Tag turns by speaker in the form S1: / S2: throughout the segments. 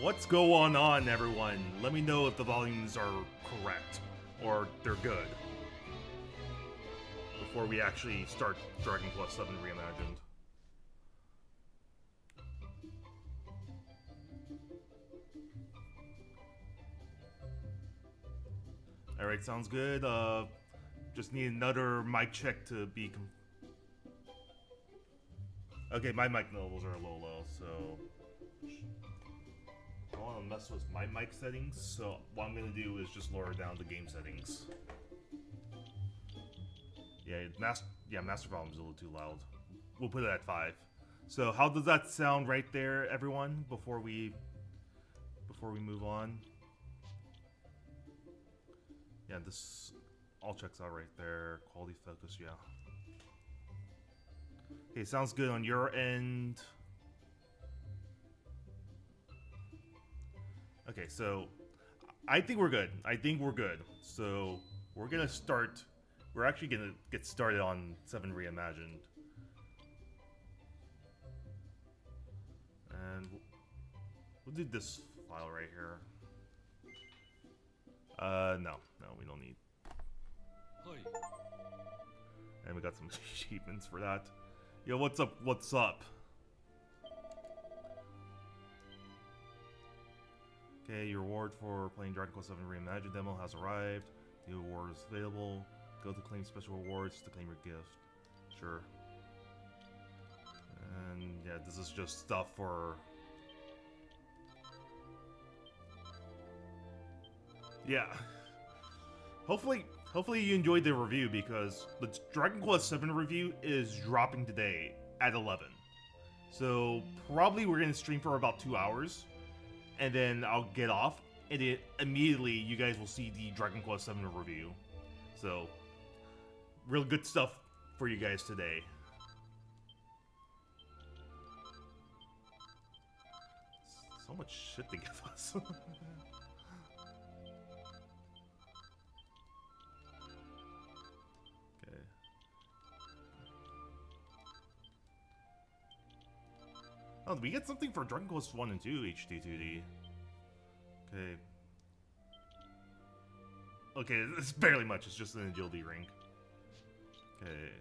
S1: What's going on, everyone? Let me know if the volumes are correct or they're good before we actually start Dragon Quest VII Reimagined. Alright, sounds good. Just need another mic check to be okay, my mic levels are a little low, so I don't want to mess with my mic settings, so what I'm going to do is just lower down the game settings. Yeah, master volume is a little too loud. We'll put it at 5. So how does that sound right there, everyone, before we move on? Yeah, this all checks out right there. Quality focus, yeah. Okay, sounds good on your end. Okay, so I think we're good. So we're gonna start. We're actually gonna get started on 7 Reimagined. And we'll do this file right here. No, we don't need. And we got some achievements for that. Yo, what's up? What's up? Okay, your reward for playing Dragon Quest VII Reimagined demo has arrived. New award is available. Go to claim special rewards to claim your gift. Sure. And yeah, this is just stuff for... Yeah. Hopefully you enjoyed the review, because the Dragon Quest VII review is dropping today at 11. So probably we're gonna stream for about 2 hours, and then I'll get off, and then immediately you guys will see the Dragon Quest VII review. So real good stuff for you guys today. So much shit to give us. Oh, we get something for Dragon Quest 1 and 2 HD2D. Okay. Okay, it's barely much, it's just an agility ring. Okay.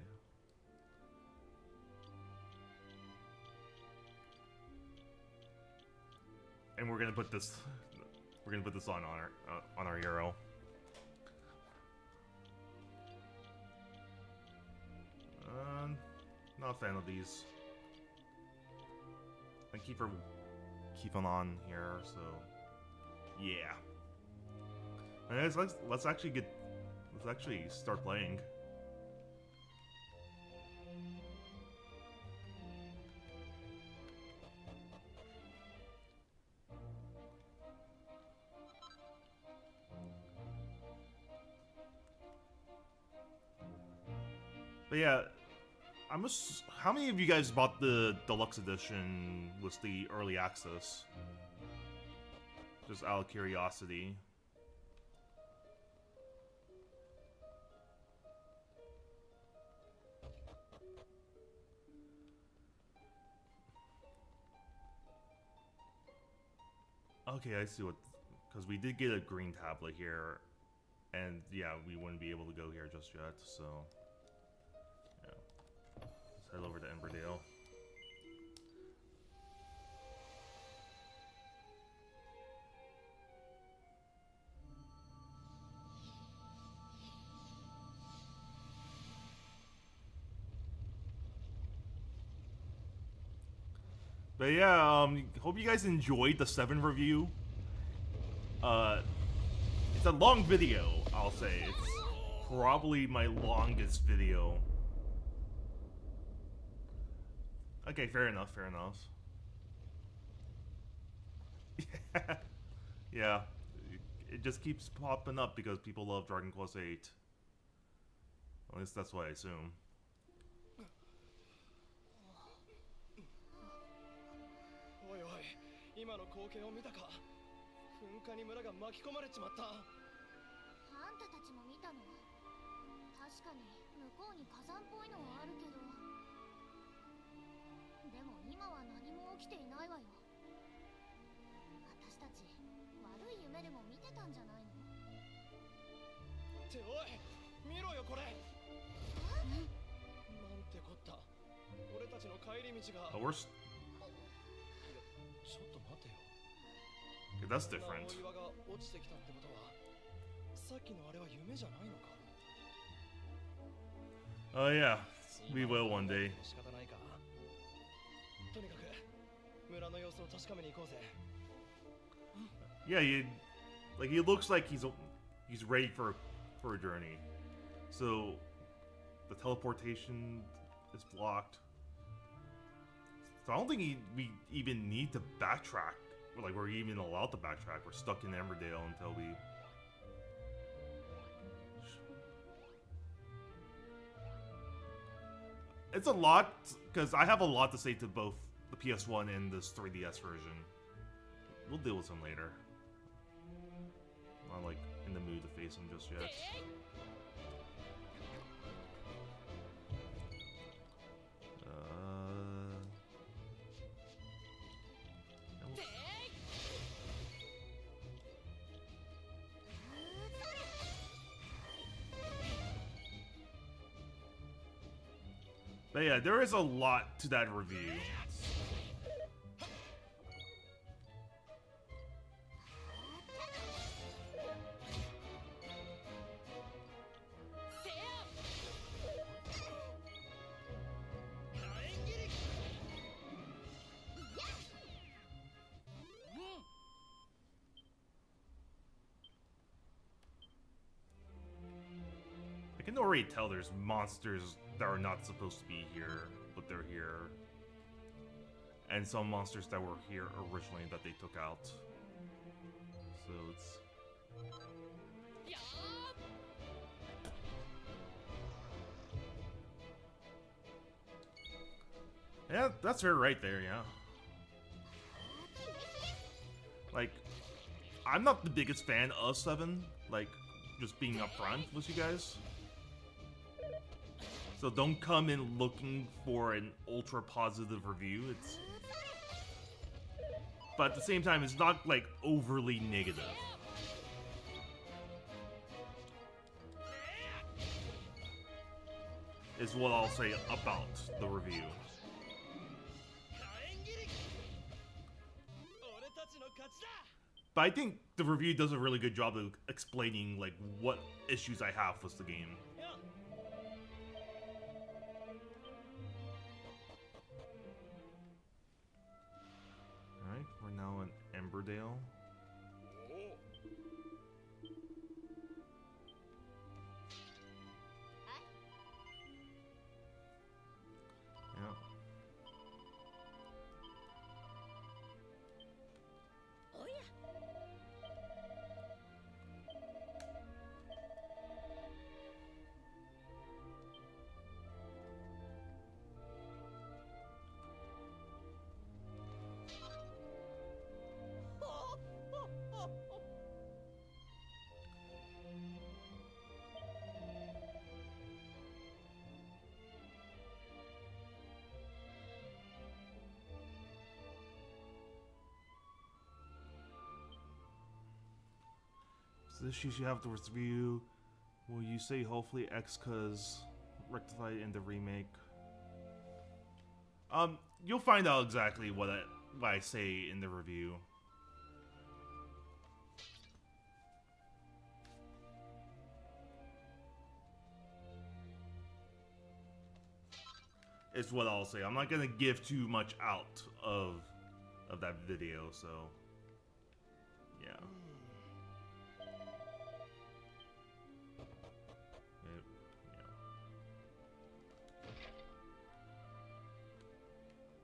S1: And we're gonna put this on our hero. Not a fan of these. I keep on here, so yeah. Anyways, let's actually start playing. But yeah, how many of you guys bought the deluxe edition with the early access? Just out of curiosity. Okay, I see what, because we did get a green tablet here, and yeah, we wouldn't be able to go here just yet, so yeah. Let's head over to Emberdale. But yeah, hope you guys enjoyed the 7 review. It's a long video, I'll say. It's probably my longest video. Okay, fair enough. Yeah, it just keeps popping up because people love Dragon Quest VIII. At least that's what I assume.
S2: 今の光景を見たか。噴火に村が巻き込まれちまった。あんたたちも見たの？確かに向こうに火山っぽいのはあるけど。でも今は何も起きていないわよ。私ち悪い夢でも見てたんじゃないの？
S3: っておい見ろよこれ。なんてこった。俺たちの帰り道が。
S1: Oh, we're...
S3: ちょっと待てよ。
S1: Okay, that's different.
S3: 大岩が落ちてきたってことはさっきのあれは夢じゃないのか。
S1: Oh yeah, we will one day.
S3: 仕方ないか。とにかく村の様子を確かめに行こうぜ。
S1: Yeah, he looks like he's ready for a journey. So the teleportation is blocked. So I don't think we even need to backtrack. Like we're even allowed to backtrack. We're stuck in Emmerdale until we. It's a lot because I have a lot to say to both the PS1 and this 3DS version. We'll deal with them later. I'm not like in the mood to face them just yet. But yeah, there is a lot to that review. I can already tell there's monsters that are not supposed to be here, but they're here. And some monsters that were here originally that they took out. So it's... Yeah, that's her right there, yeah. Like, I'm not the biggest fan of 7, like, just being upfront with you guys. So don't come in looking for an ultra positive review. It's, but at the same time, it's not like overly negative. Is what I'll say about the review. But I think the review does a really good job of explaining like what issues I have with the game. Alright, we're now in Emmerdale. Yeah. So issues you have to review. Will you say hopefully X cause rectified in the remake? You'll find out exactly what I say in the review. Is what I'll say. I'm not gonna give too much out of that video, so yeah.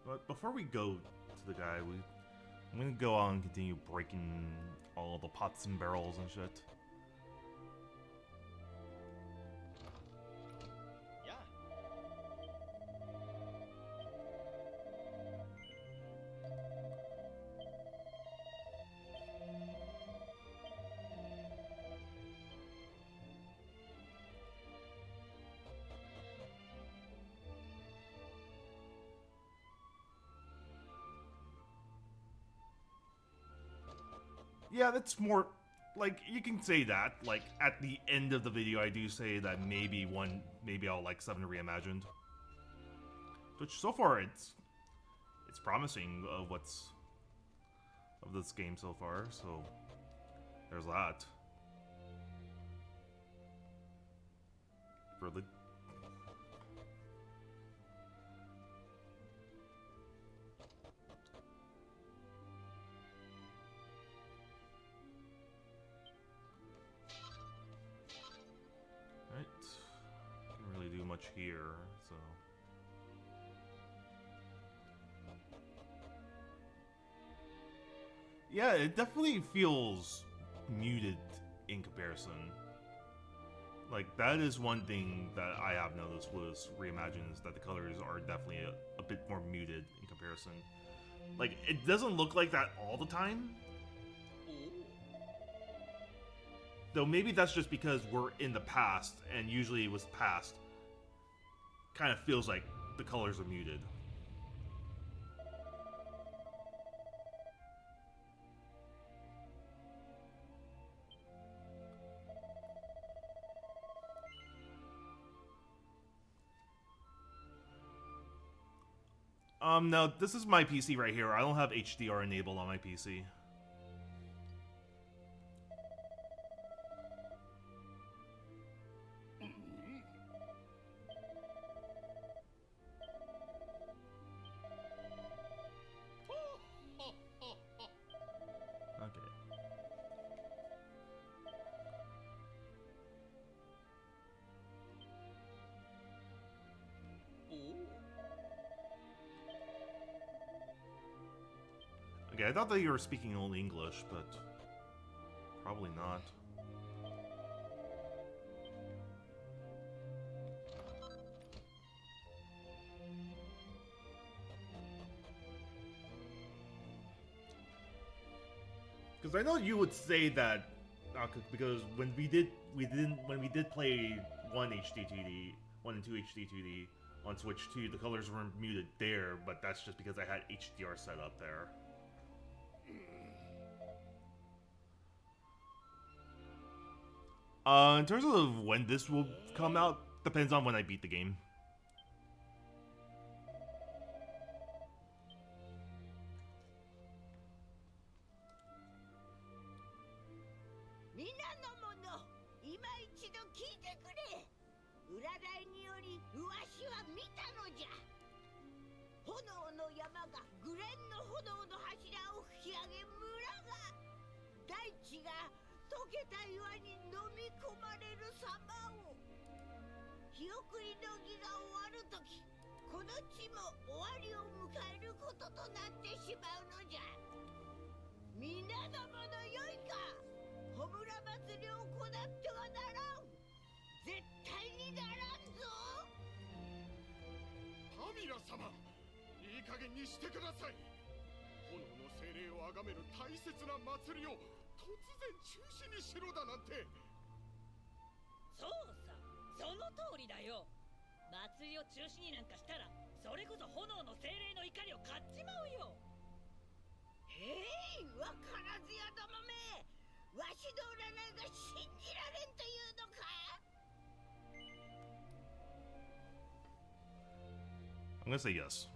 S1: But before we go to the guy, I'm gonna go on and continue breaking all the pots and barrels and shit. Yeah, that's more like you can say that. Like at the end of the video, I do say that maybe I'll like 7 Reimagined. Which so far it's promising of this game so far. So there's that. For the can't really do much here, so. Yeah, it definitely feels muted in comparison. Like, that is one thing that I have noticed with Reimagined, is that the colors are definitely a bit more muted in comparison. Like, it doesn't look like that all the time. Though maybe that's just because we're in the past, and usually it was past. Kind of feels like the colors are muted. No, this is my PC right here. I don't have HDR enabled on my PC. Okay, I thought that you were speaking only English, but probably not. Because I know you would say that because when we did play 1 and 2 HD 2D on Switch 2, the colors weren't muted there, but that's just because I had HDR set up there. In terms of when this will come out, depends on when I beat the game. I'm gonna say yes.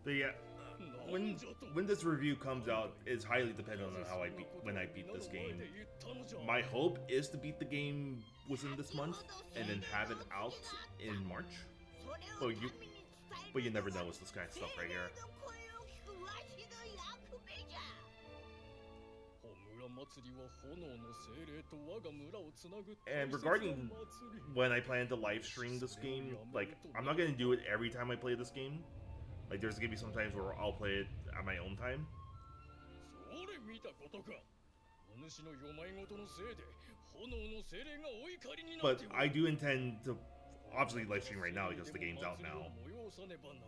S1: But yeah, when this review comes out is highly dependent on how when I beat this game. My hope is to beat the game within this month and then have it out in March. But you never know with this kind of stuff right here. And regarding when I plan to live stream this game, like, I'm not gonna do it every time I play this game. Like, there's gonna be some times where I'll play it at my own time. But I do intend to obviously live stream right now because the game's out now.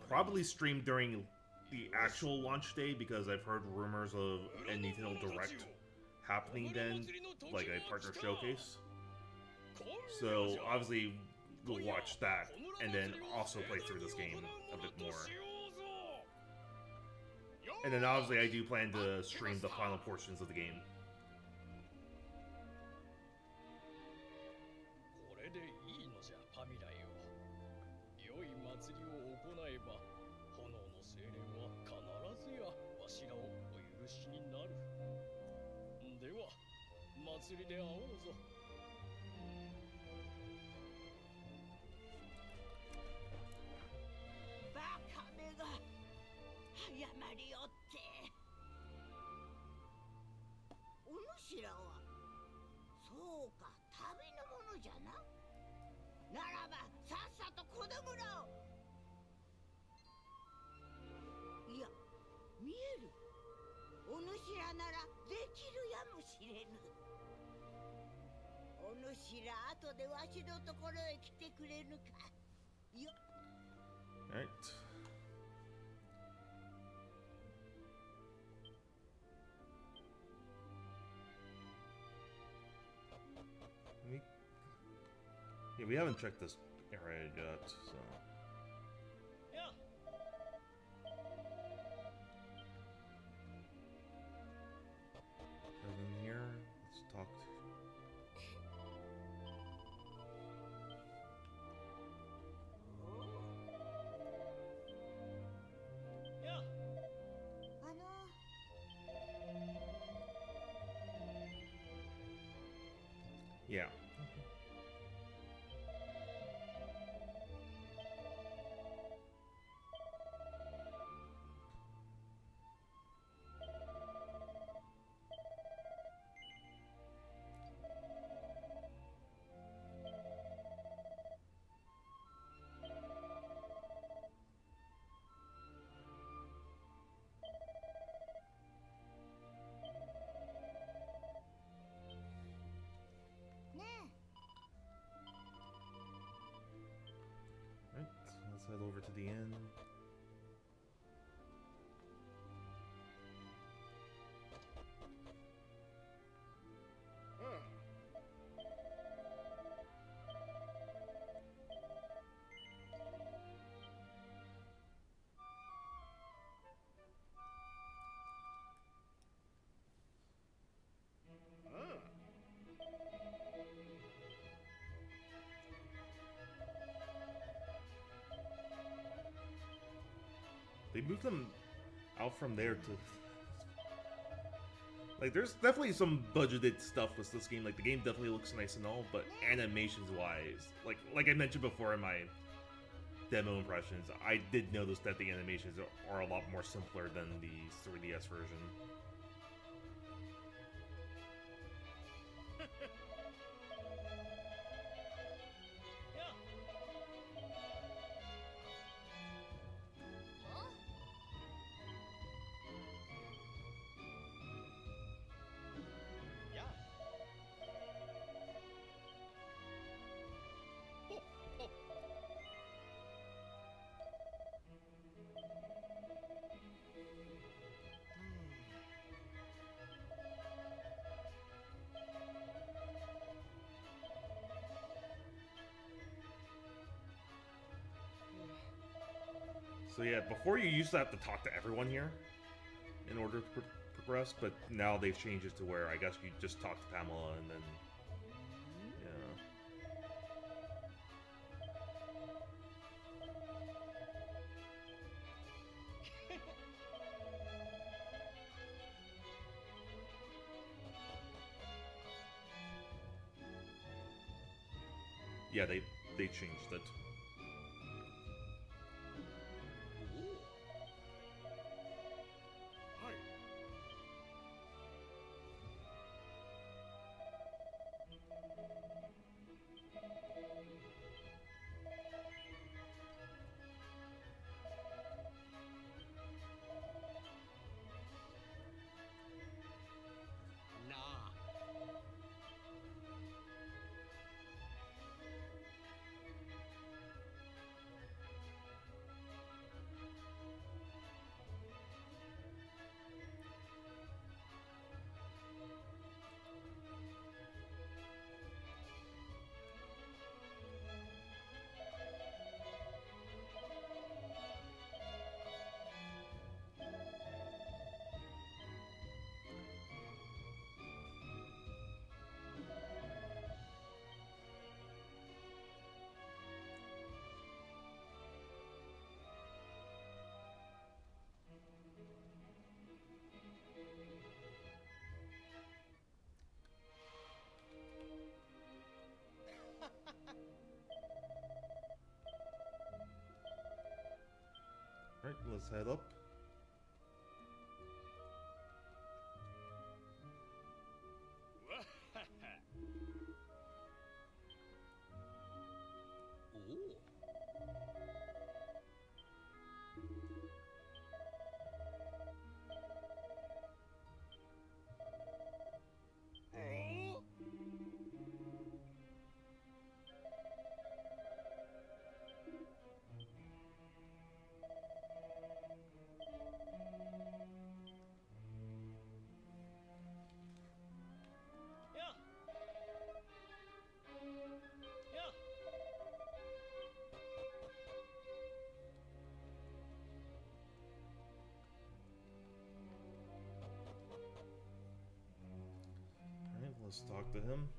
S1: Probably stream during the actual launch day because I've heard rumors of a Nintendo Direct happening then, like a partner showcase. So obviously we'll watch that and then also play through this game a bit more. And then obviously I do plan to stream the final portions of the game. Alright. Yeah, we haven't checked this area yet, so.
S3: Yeah.
S1: In here, let's talk.
S3: Yeah.
S1: Yeah. Alright, let's head over to the inn. They moved them out from there to... Like, there's definitely some budgeted stuff with this game. Like, the game definitely looks nice and all, but animations-wise... Like I mentioned before in my demo impressions, I did notice that the animations are a lot more simpler than the 3DS version. So yeah, before you used to have to talk to everyone here in order to progress, but now they've changed it to where I guess you just talk to Pamela and then, yeah, they changed it. Alright, let's head up. Alright, let's talk to him.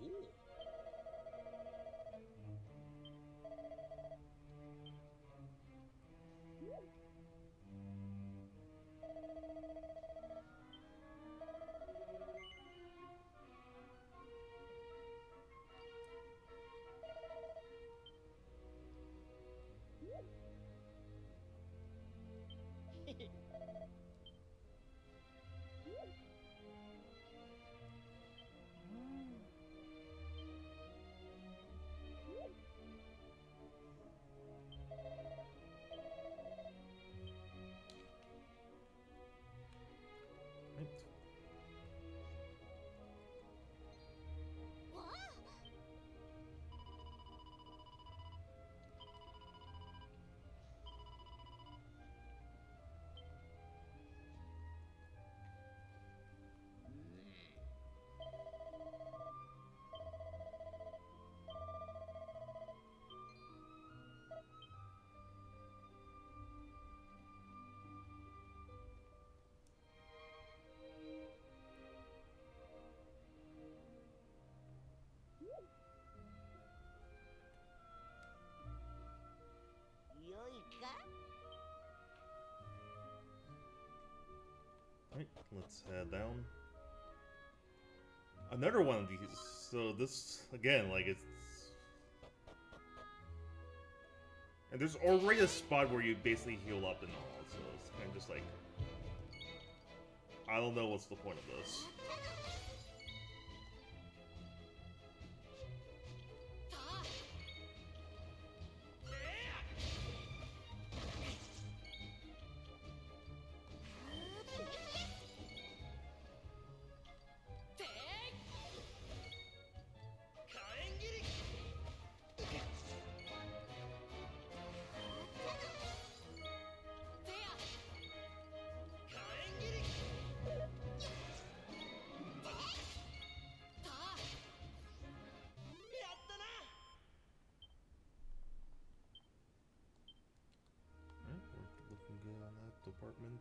S1: Right. Alright, let's head down. Another one of these. So this, again, like it's... And there's already a spot where you basically heal up and all, so it's kind of just like... I don't know what's the point of this. Department.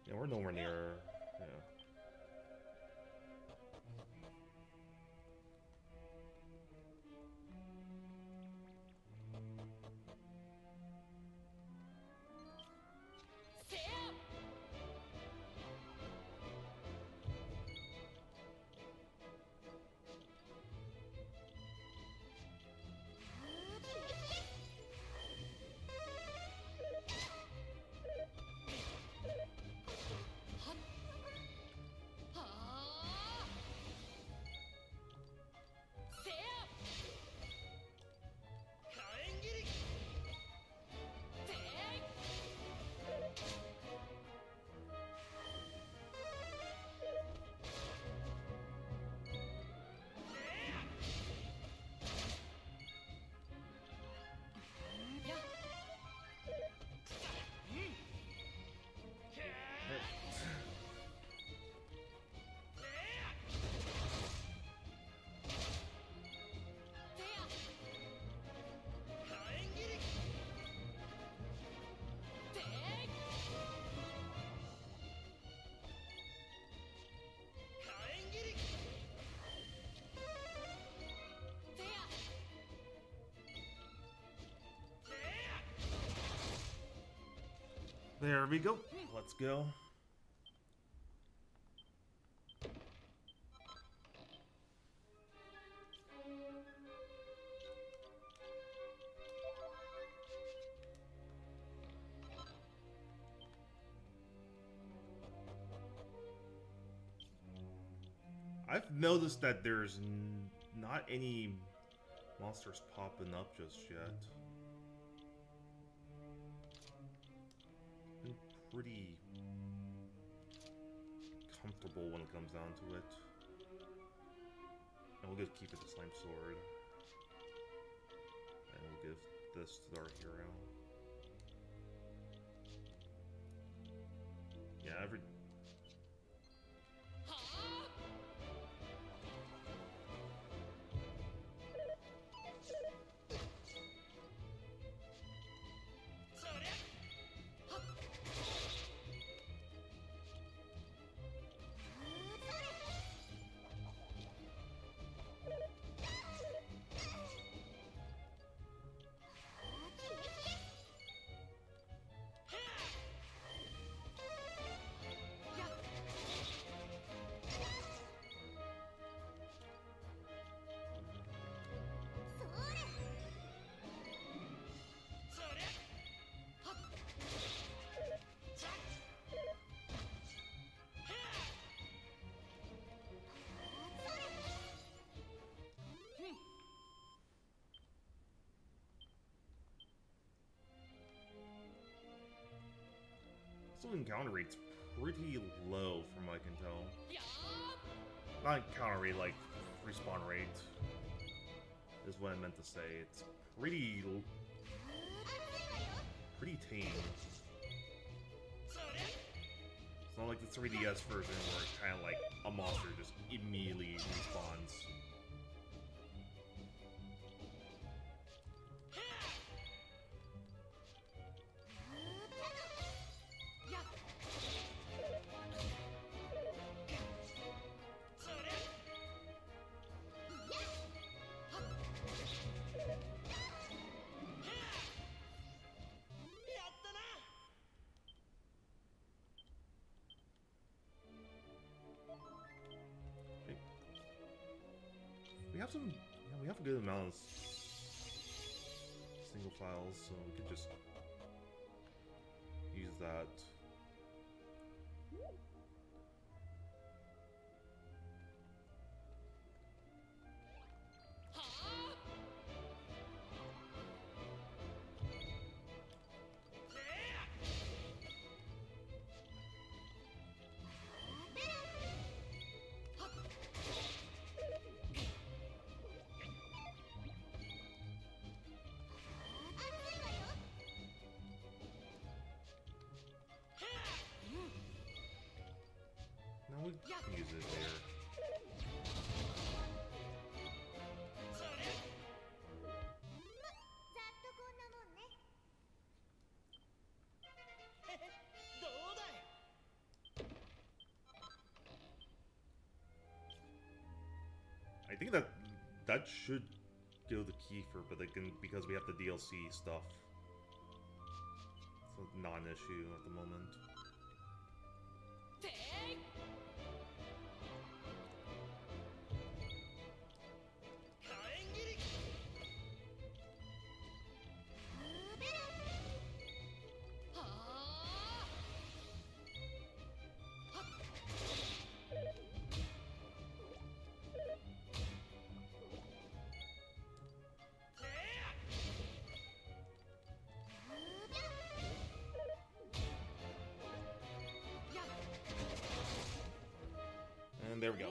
S1: Yeah, we're nowhere near. Yeah. There we go. Let's go. I've noticed that there's not any monsters popping up just yet. Been pretty comfortable when it comes down to it. And we'll just keep it the slime sword. And we'll give this to our hero. Yeah, every... So encounter rate's pretty low from what I can tell. Not encounter rate, like respawn rate is what I meant to say. It's pretty tame. It's not like the 3DS version where it's kind of like a monster just immediately respawns. We have a good amount of single files, so we could just use that. No, we can use it there. I think that should go to Kiefer, but because we have the DLC stuff, it's a non-issue at the moment. And there we go.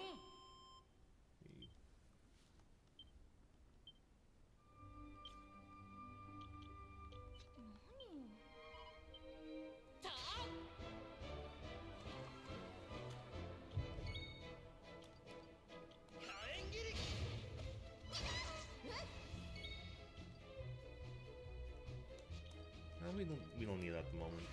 S1: We don't need that at the moment.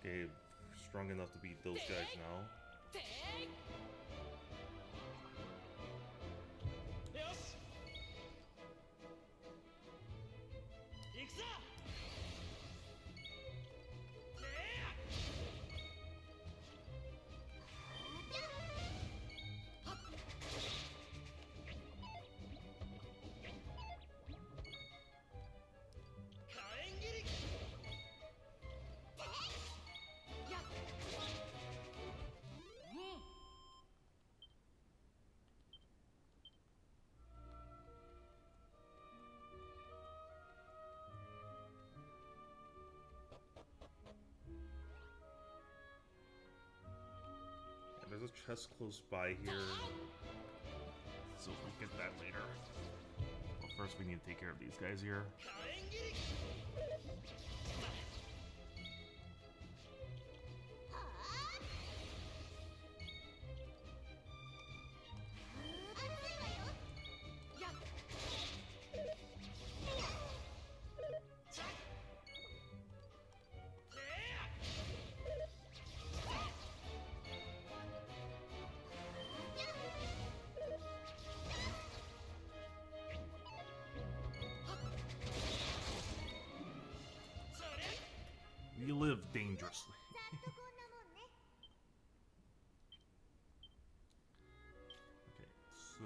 S1: Okay, strong enough to beat those guys now.
S3: よし行くぞ火炎切り
S1: There's a chest close by here, so we'll get that later. Well, first we need to take care of these guys here.
S3: 火炎切り
S1: We live dangerously. Okay, so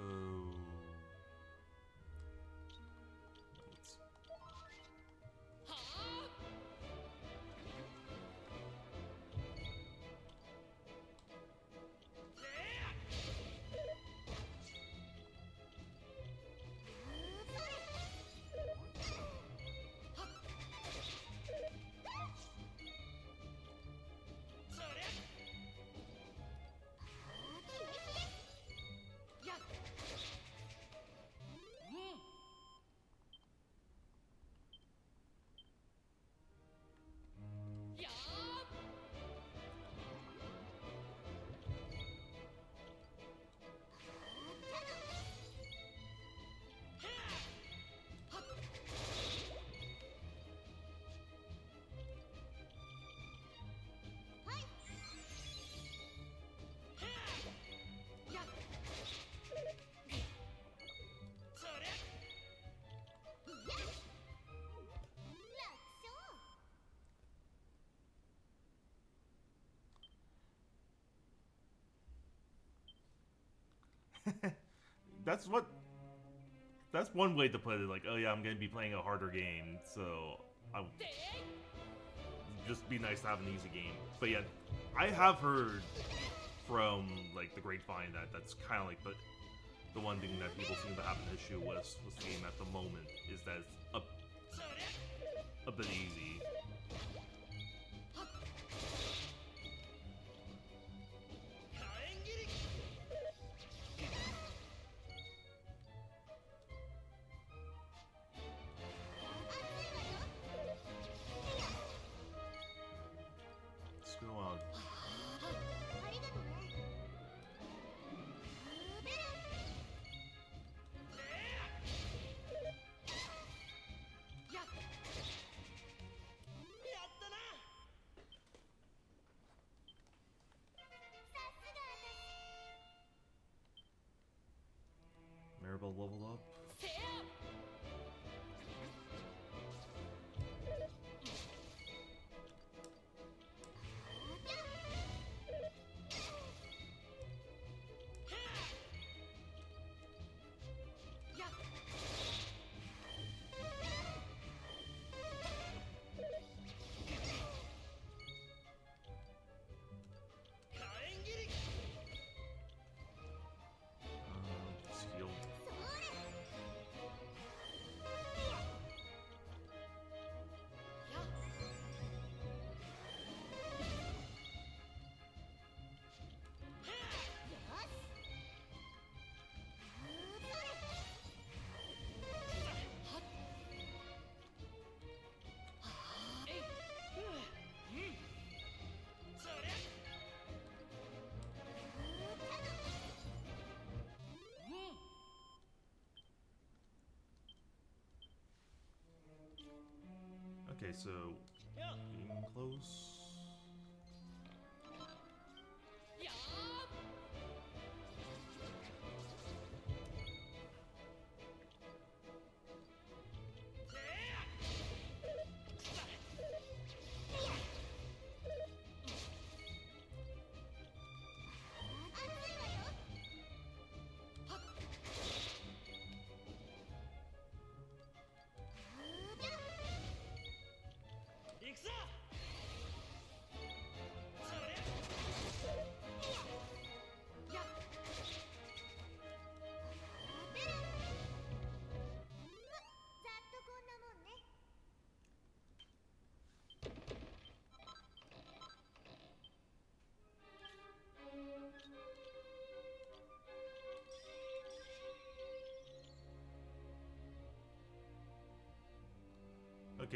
S1: let's... That's one way to put it, like, oh yeah, I'm gonna be playing a harder game, so I'll just be nice to have an easy game. But yeah, I have heard from like the grapevine that that's kind of like the one thing that people seem to have an issue with the game at the moment is that it's a bit easy. Let's go on. Maribel leveled up. Let's heal. Okay, so getting close.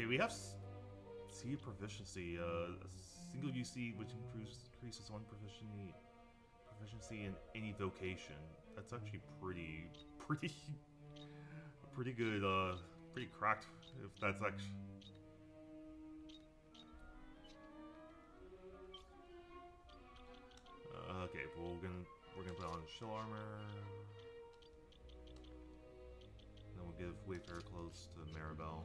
S1: Okay, we have C proficiency. A single UC which increases one proficiency in any vocation. That's actually pretty good. Pretty cracked. If that's actually. Okay, but we're gonna put on shield armor. Then we'll give Wayfarer clothes to Maribel.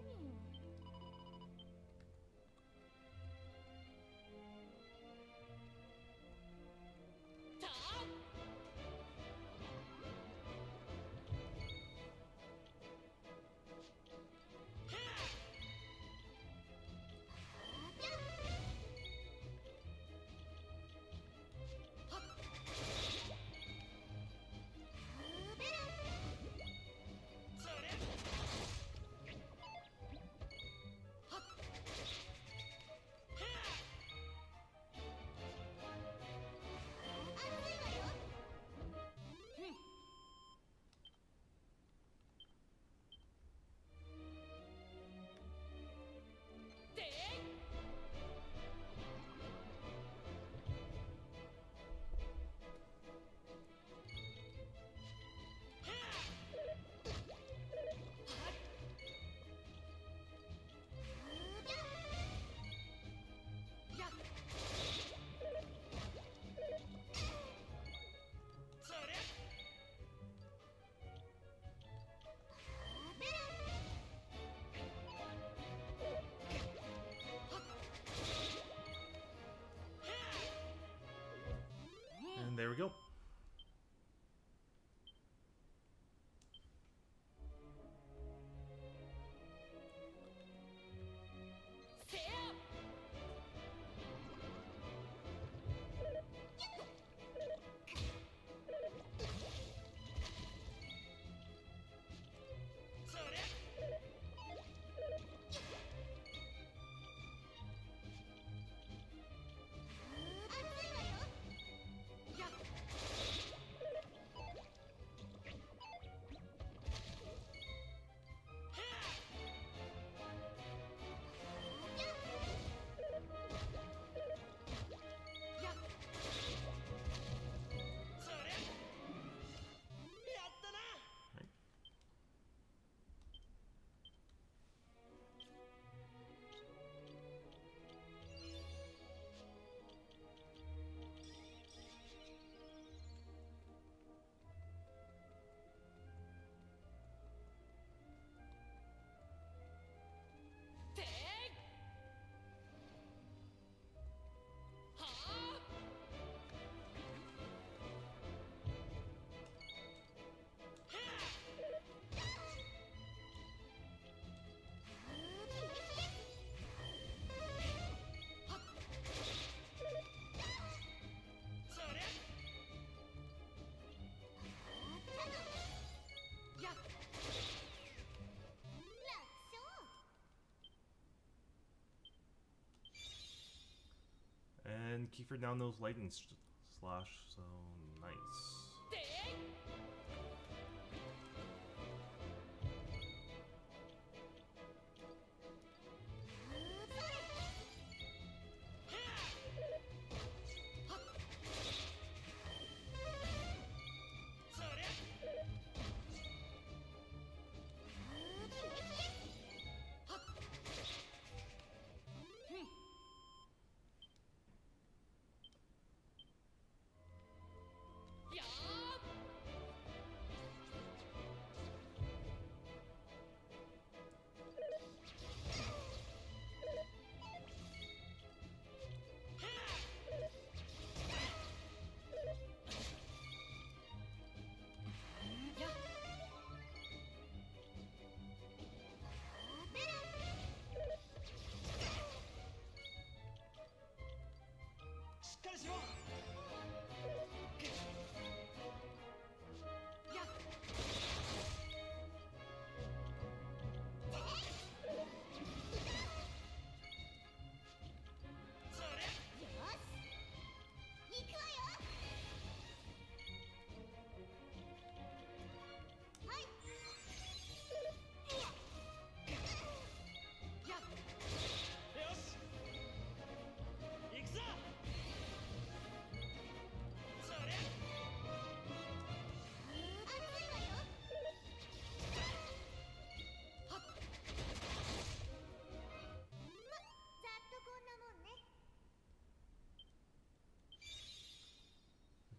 S1: And there we go. And Kiefer down those lightning slash, so nice.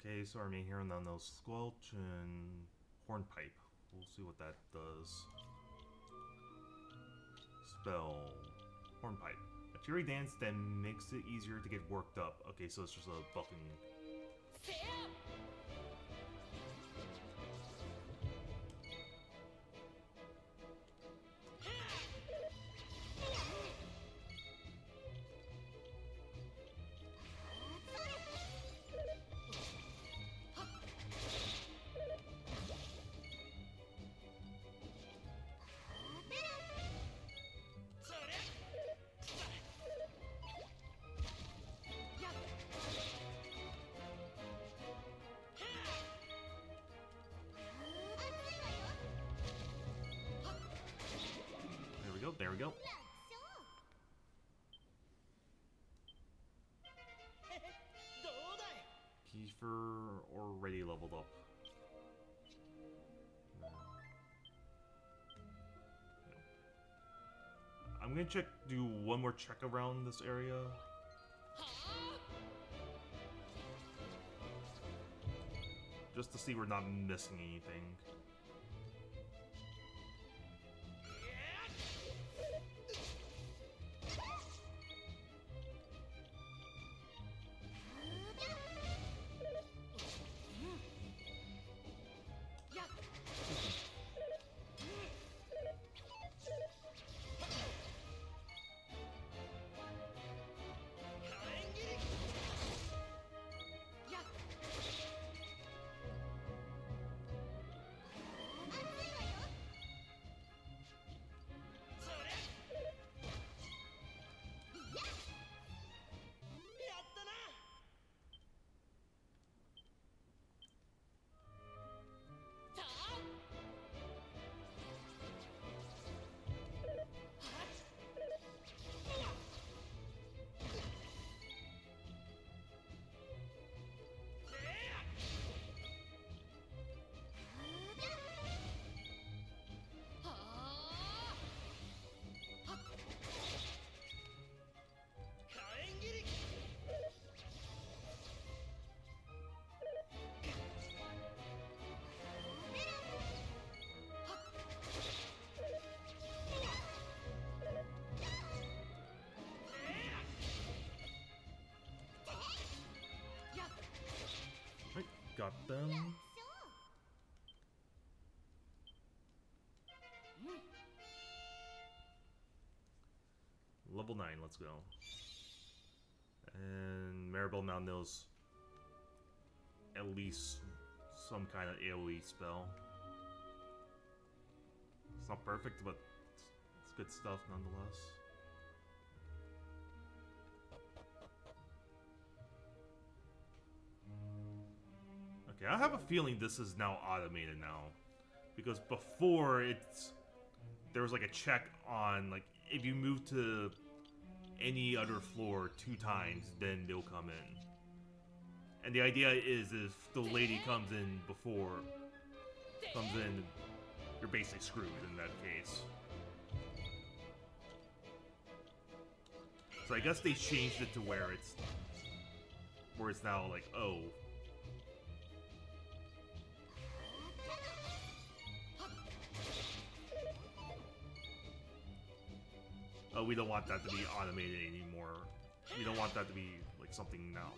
S1: Okay, so our main hero now knows Squelch and Hornpipe. We'll see what that does. Spell Hornpipe. A cheery dance that makes it easier to get worked up. Okay, so it's just a buffing. There we go. Kiefer already leveled up. No. I'm gonna do one more check around this area. Just to see we're not missing anything. Got them. Level 9, let's go. And Maribel now knows at least some kind of AoE spell. It's not perfect, but it's good stuff nonetheless. Okay, I have a feeling this is now automated now. Because before there was like a check on like if you move to any other floor 2 times, then they'll come in. And the idea is if the lady comes in, you're basically screwed in that case. So I guess they changed it to where it's now like, oh, we don't want that to be automated anymore. We don't want that to be like something now.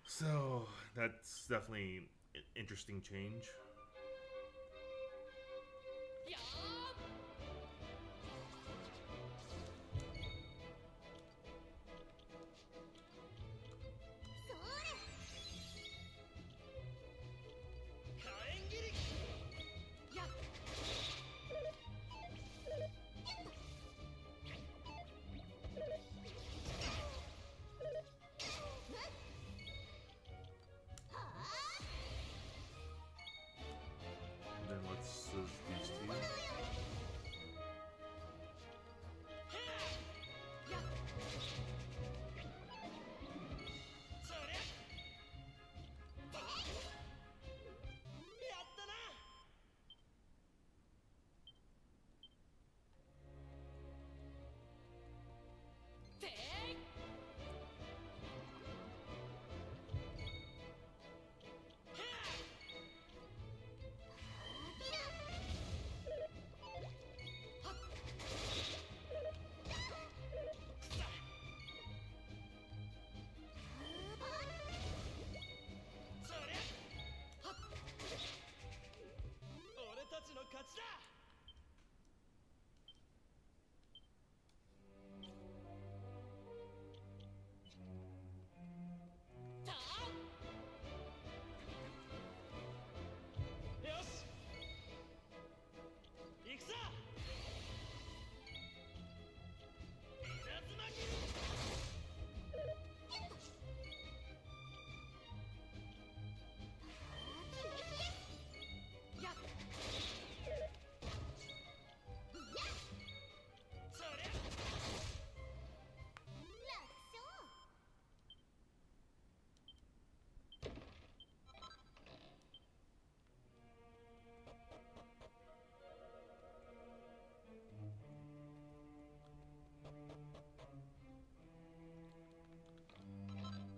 S1: So that's definitely an interesting change.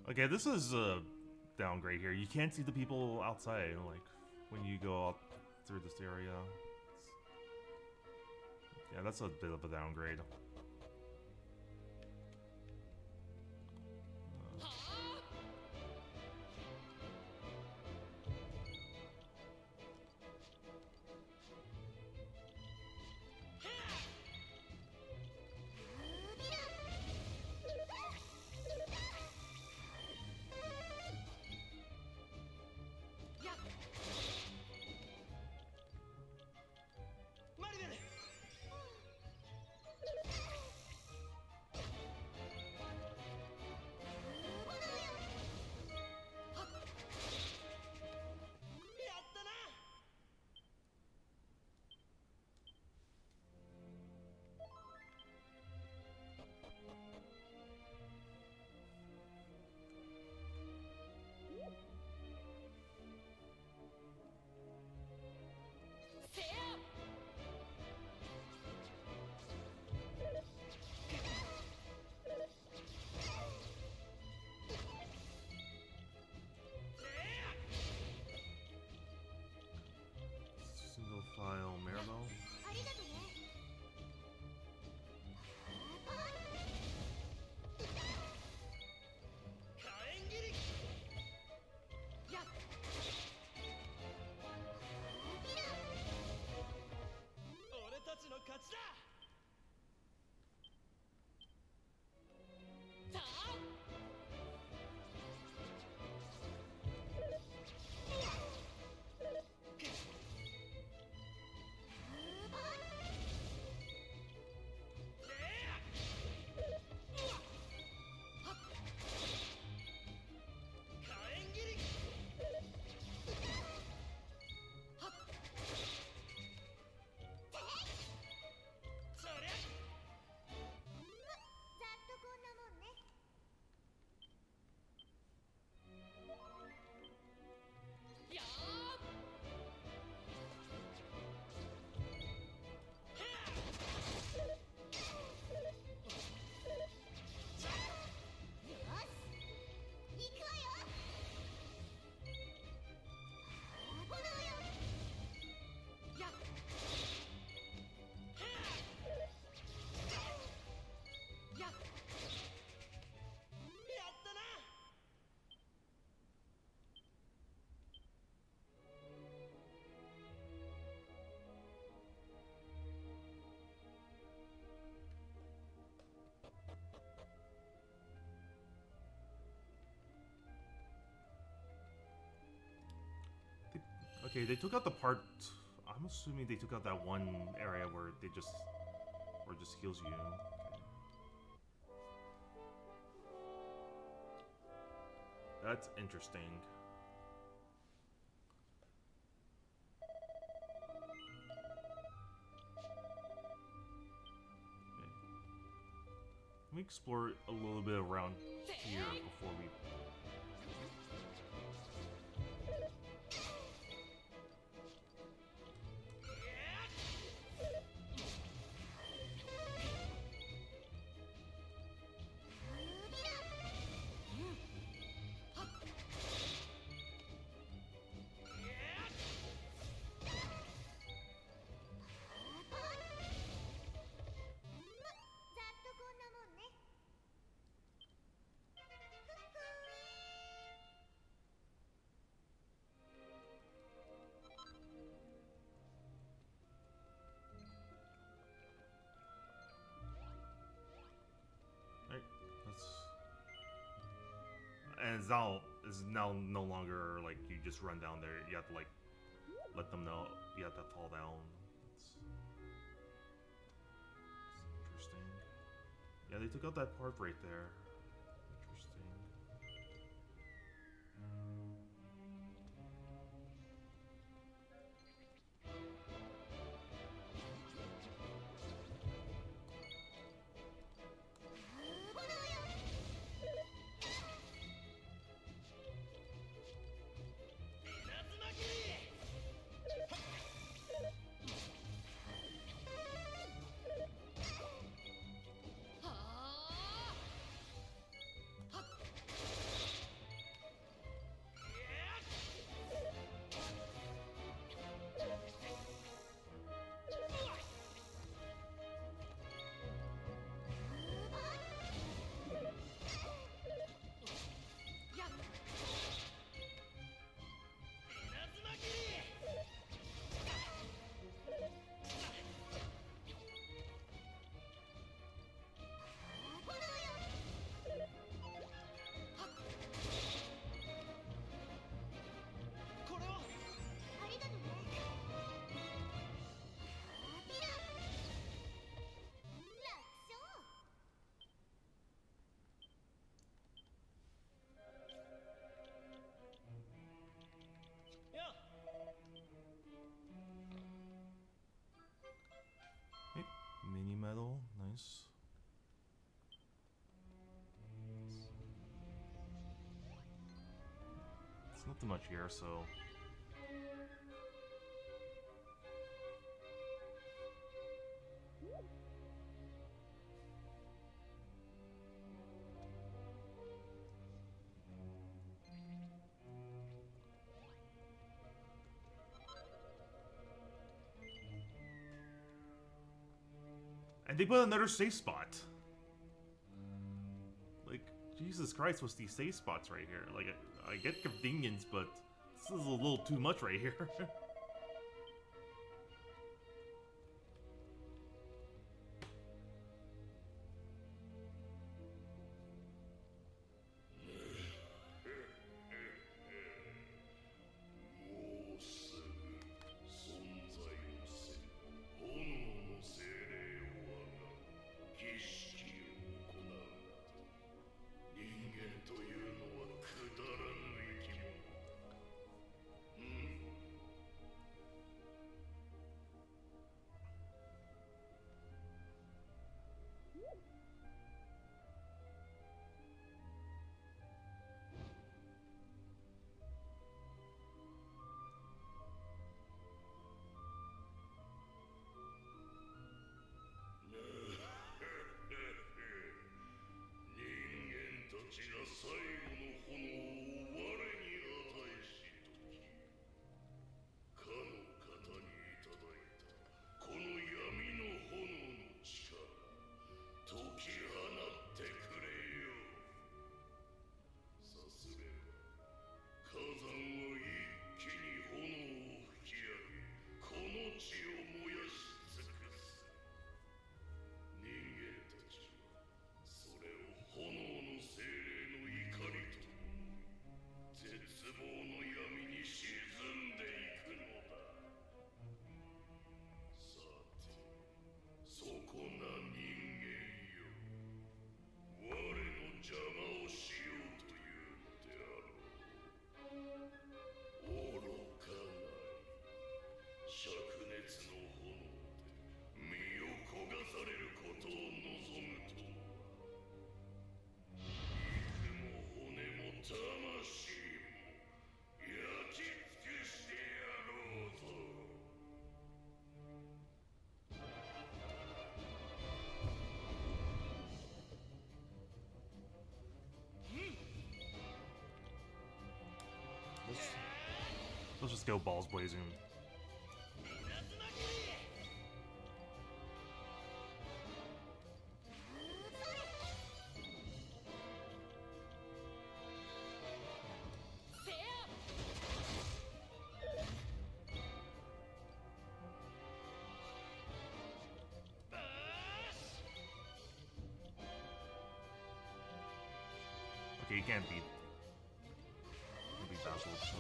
S1: Okay, this is a downgrade here. You can't see the people outside, like, when you go out through this area. Yeah, that's a bit of a downgrade. Single file Maribel.
S2: ありがとね。
S3: 火炎切りやっ俺たちの勝ちだ。さあ
S1: Okay, they took out the part. I'm assuming they took out that one area where it just heals you. Okay. That's interesting. Okay. Let me explore a little bit around here before we. And it's now no longer like you just run down there. You have to like let them know you have to fall down. It's interesting. Yeah, they took out that part right there. Interesting. There's not too much here, so. And they put another safe spot. Like, Jesus Christ, what's these safe spots right here? Like, I get convenience, but this is a little too much right here. Let's just go balls blazing. Okay, you can't beat Basil, so.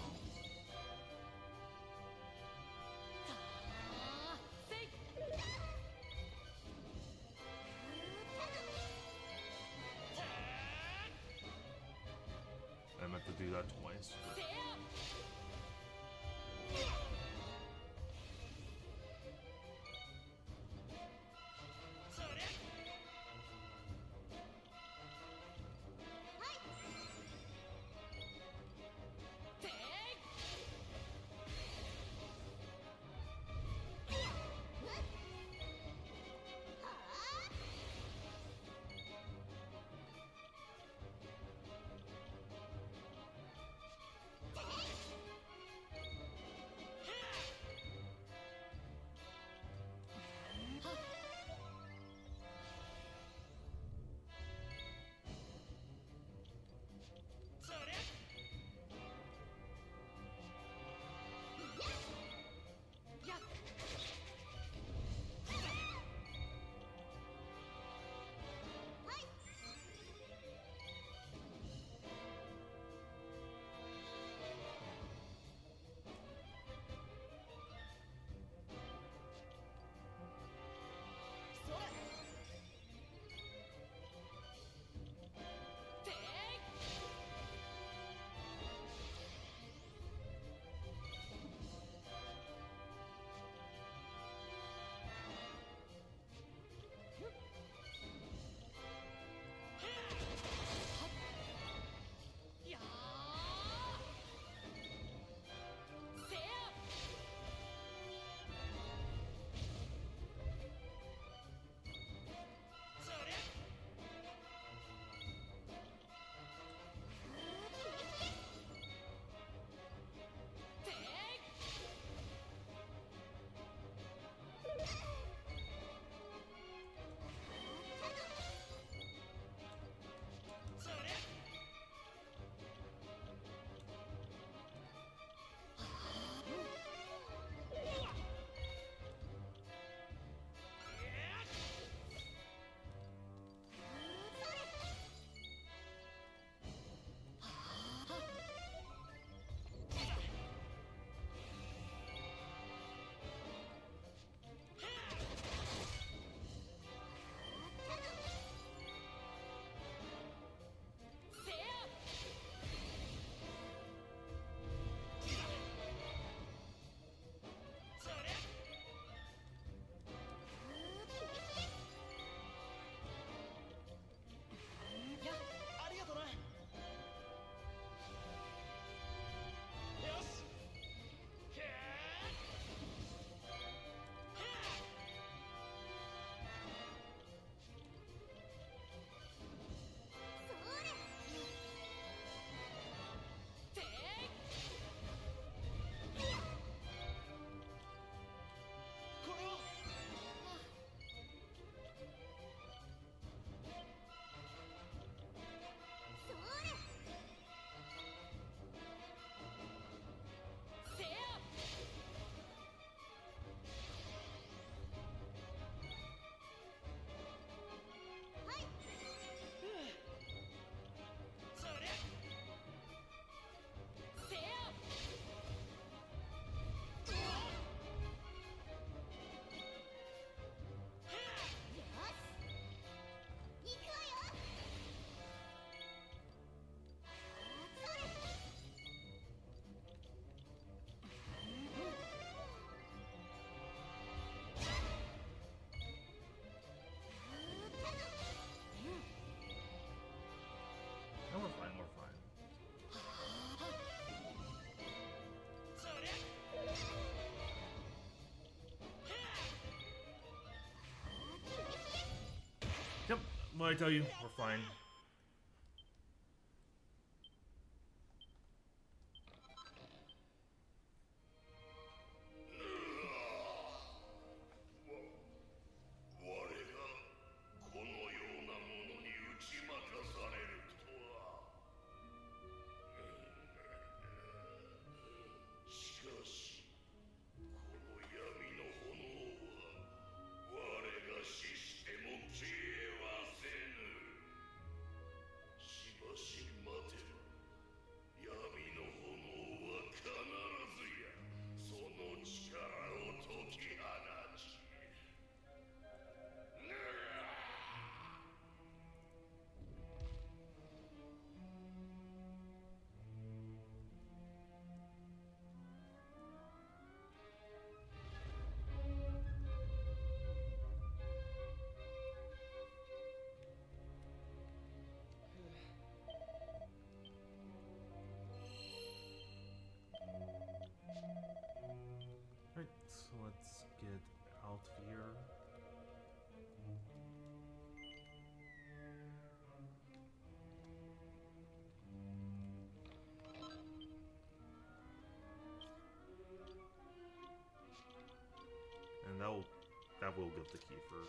S1: I meant to do that twice. But... Well, I tell you, we're fine. Right, so let's get out of here. And that will give the key for.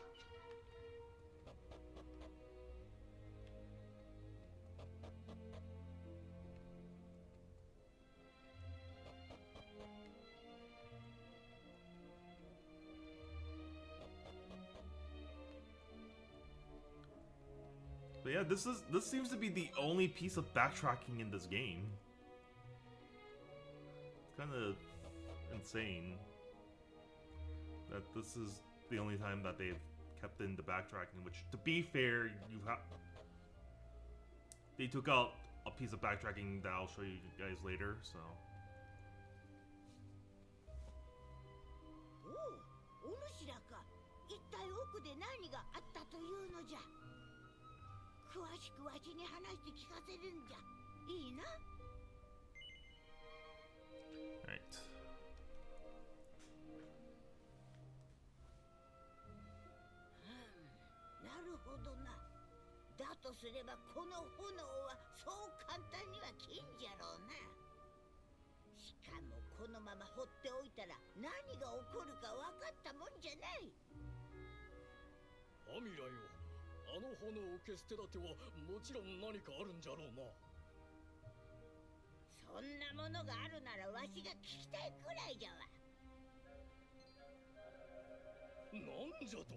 S1: But yeah, this seems to be the only piece of backtracking in this game. It's kind of insane that this is the only time that they've kept in the backtracking, which, to be fair, they took out a piece of backtracking that I'll show you guys later, so.
S4: お主らか。一体奥で何があったというのじゃ。詳しくわしに話して聞かせるんじゃ。いいな。
S1: Right.
S4: なるほどな。だとすればこの炎はそう簡単には消えんじゃろうな。しかもこのまま放っておいたら何が起こるか分かったもんじゃない。
S3: アミラよ、あの炎を消す手立てはもちろん何かあるんじゃろうな。
S4: そんなものがあるならわしが聞きたいくらいじゃわ。
S3: なんじゃと？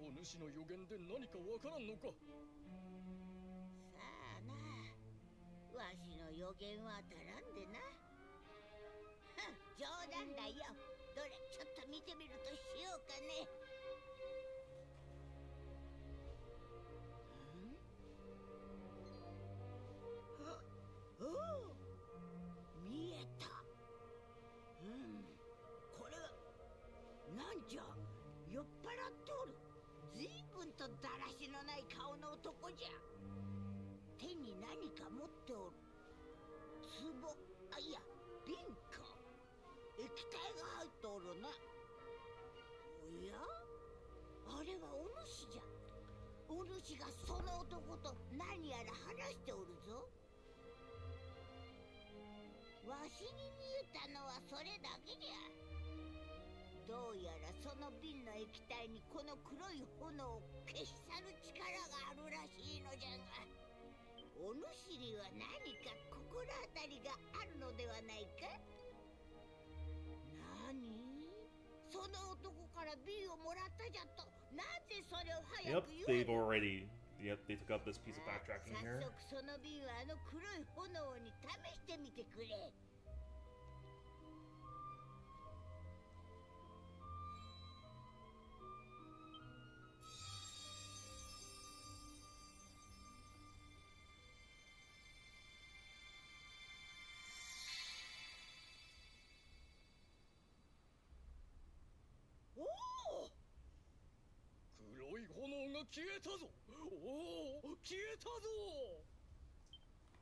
S3: お主の予言で何かわからんのか。
S4: さあな、わしの予言は当たらんでな。冗談だよ。どれちょっと見てみるとしようかね。おお、見えた。これはなんじゃ。酔っ払っておる。随分とだらしのない顔の男じゃ。手に何か持っておる。壺、あ、いや、瓶か。液体が入っておるな。おや、あれはお主じゃ。お主がその男と何やら話しておるぞ。わしに見えたのはそれだけじゃ。どうやらその瓶の液体にこの黒い炎を消し去る力があるらしいのじゃが、お主には何か心当たりがあるのではないか。何？その男から瓶をもらったじゃと。なぜそれを早く言う？
S1: They took out this piece of backtracking here.
S4: 早速その瓶はあの黒い炎に試してみてくれ。
S3: 黒い炎が消えたぞ。おお、消えたぞ。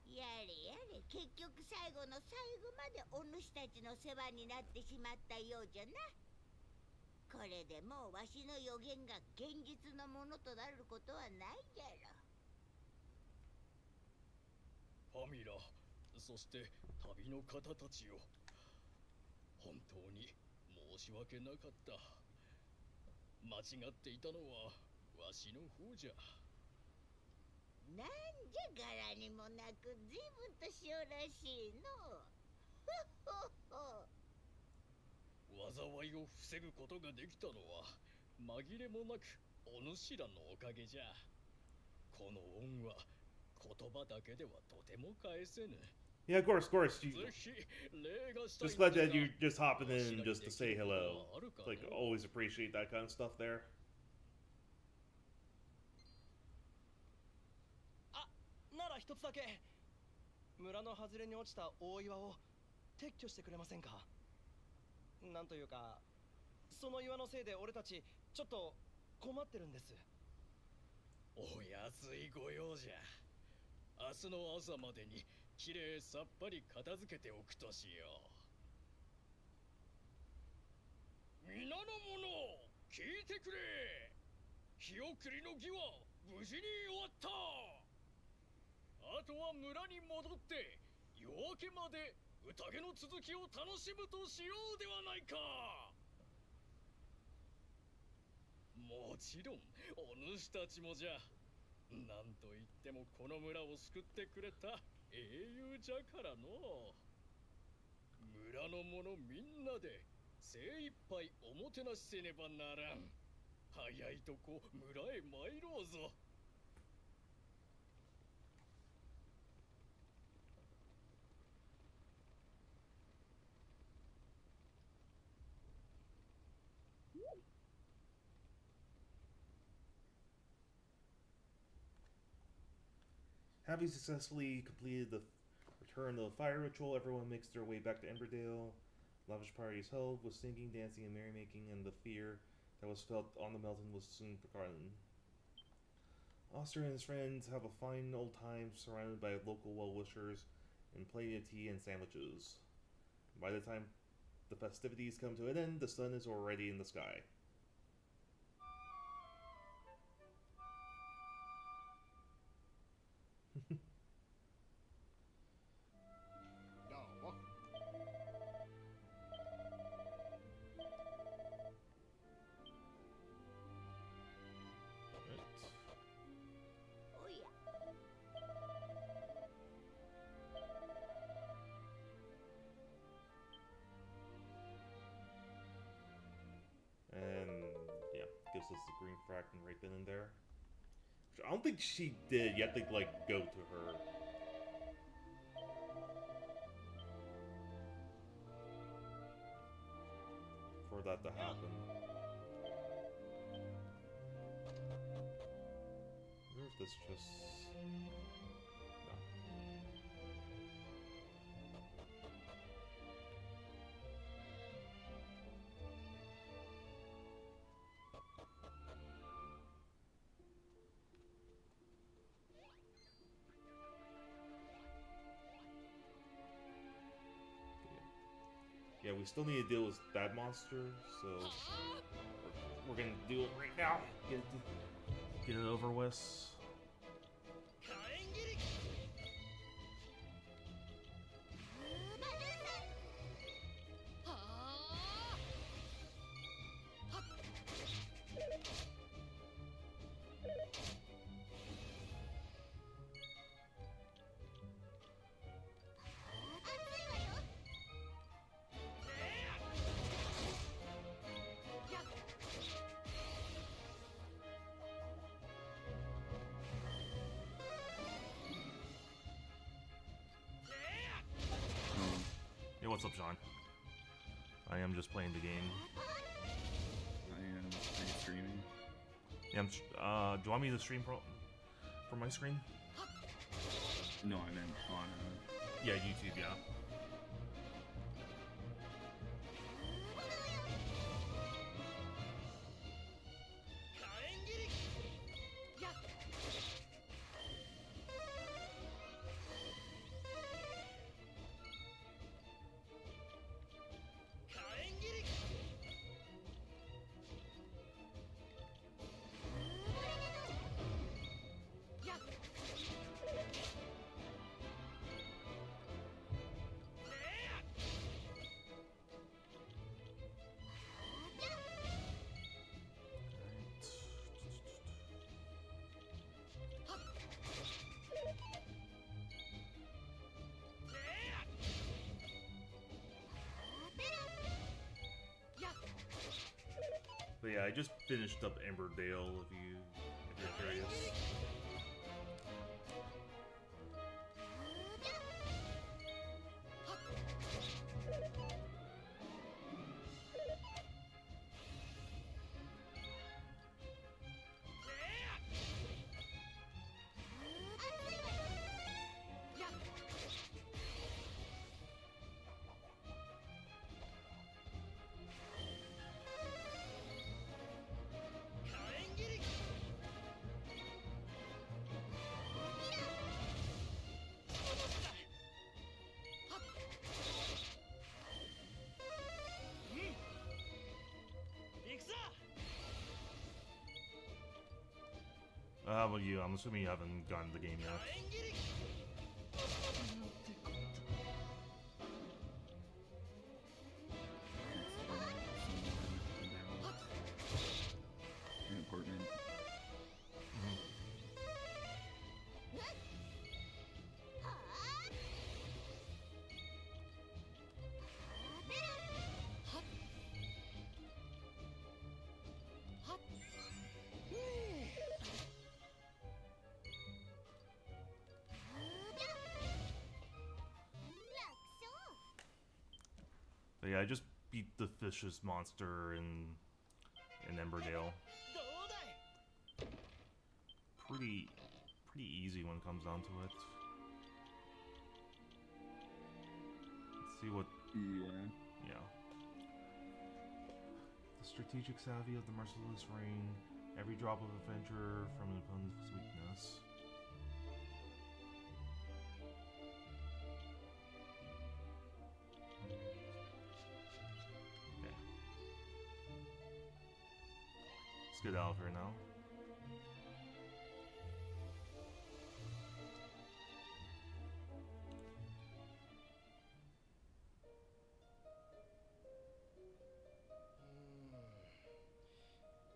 S4: やれやれ、結局最後の最後までお主たちの世話になってしまったようじゃな。これでもうわしの予言が現実のものとなることはないじゃろ。
S3: ファミラ、そして旅の方たちよ、本当に申し訳なかった。間違っていたのはわしの方じゃ。
S4: なんじゃ柄にもなく随分と塩らしいの。
S3: 災いを防ぐことができたのは紛れもなくお主らのおかげじゃ。この恩は言葉だけではとても返せぬ。
S1: Yeah, of course, of course.
S3: ぜひ礼がしたい
S1: Just
S3: の
S1: glad
S3: だ
S1: that
S3: が
S1: you're just hopping
S3: わし
S1: in
S3: らに
S1: just
S3: で
S1: to
S3: き
S1: say
S3: ること
S1: hello.
S3: はあるか
S1: Like,
S3: の
S1: always appreciate that kind of stuff there.
S3: あ、なら一つだけ。村の外れに落ちた大岩を撤去してくれませんか。なんというか、その岩のせいで俺たちちょっと困ってるんです。お安いご用じゃ。明日の朝までにきれいさっぱり片付けておくとしよう。皆の者、聞いてくれ。日送りの儀は無事に終わった。あとは村に戻って夜明けまで宴の続きを楽しむとしようではないか。もちろんお主たちもじゃ。なんといってもこの村を救ってくれた英雄じゃからの。村の者みんなで精一杯おもてなしせねばならん。早いとこ村へ参ろうぞ。
S1: Having successfully completed the return of the fire ritual, everyone makes their way back to Emberdale. Lavish parties held with singing, dancing, and merrymaking, and the fear that was felt on the mountain was soon forgotten. Oster and his friends have a fine old time surrounded by local well-wishers and plenty of tea and sandwiches. By the time the festivities come to an end, the sun is already in the sky.
S5: どうも。
S4: おや、
S1: And yeah, gives us the green fragment right then and there. Which I don't think she did. You have to like go to her. For that to happen. I wonder if this just... No. Yeah, we still need to deal with that monster, so we're gonna do it right now. Get it over with.
S3: 火炎切り。はあ。はっ。
S1: Hey, what's up, Sean? I am just playing the game.
S5: I am. Are you streaming?
S1: Yeah, do you want me to stream from my screen?
S5: No, I meant on.
S1: Yeah, YouTube, yeah. But yeah, I just finished up Emberdale. If you're curious. How about you? I'm assuming you haven't gotten the game yet.
S5: An apartment.
S1: But yeah, I just beat the vicious monster in Emberdale. Pretty easy when it comes down to it. Let's see what. Yeah. The strategic savvy of the merciless rain. Every drop of adventure from an opponent's weakness. Okay. Let's get out of here now.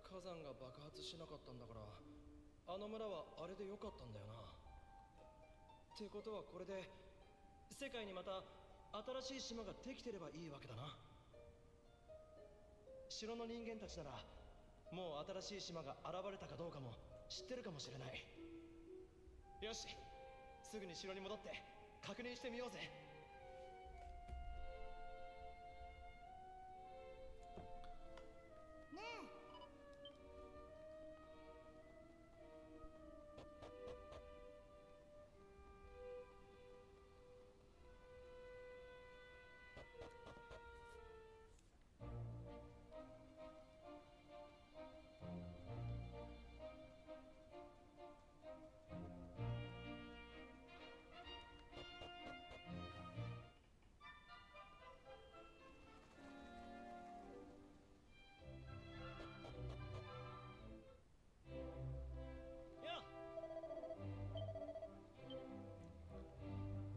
S3: 火山が爆発しなかったんだから、あの村はあれでよかったんだよな。ってことはこれで世界にまた新しい島ができてればいいわけだな。城の人間たちならもう新しい島が現れたかどうかも知ってるかもしれない。よし、すぐに城に戻って確認してみようぜ。
S2: ねえ、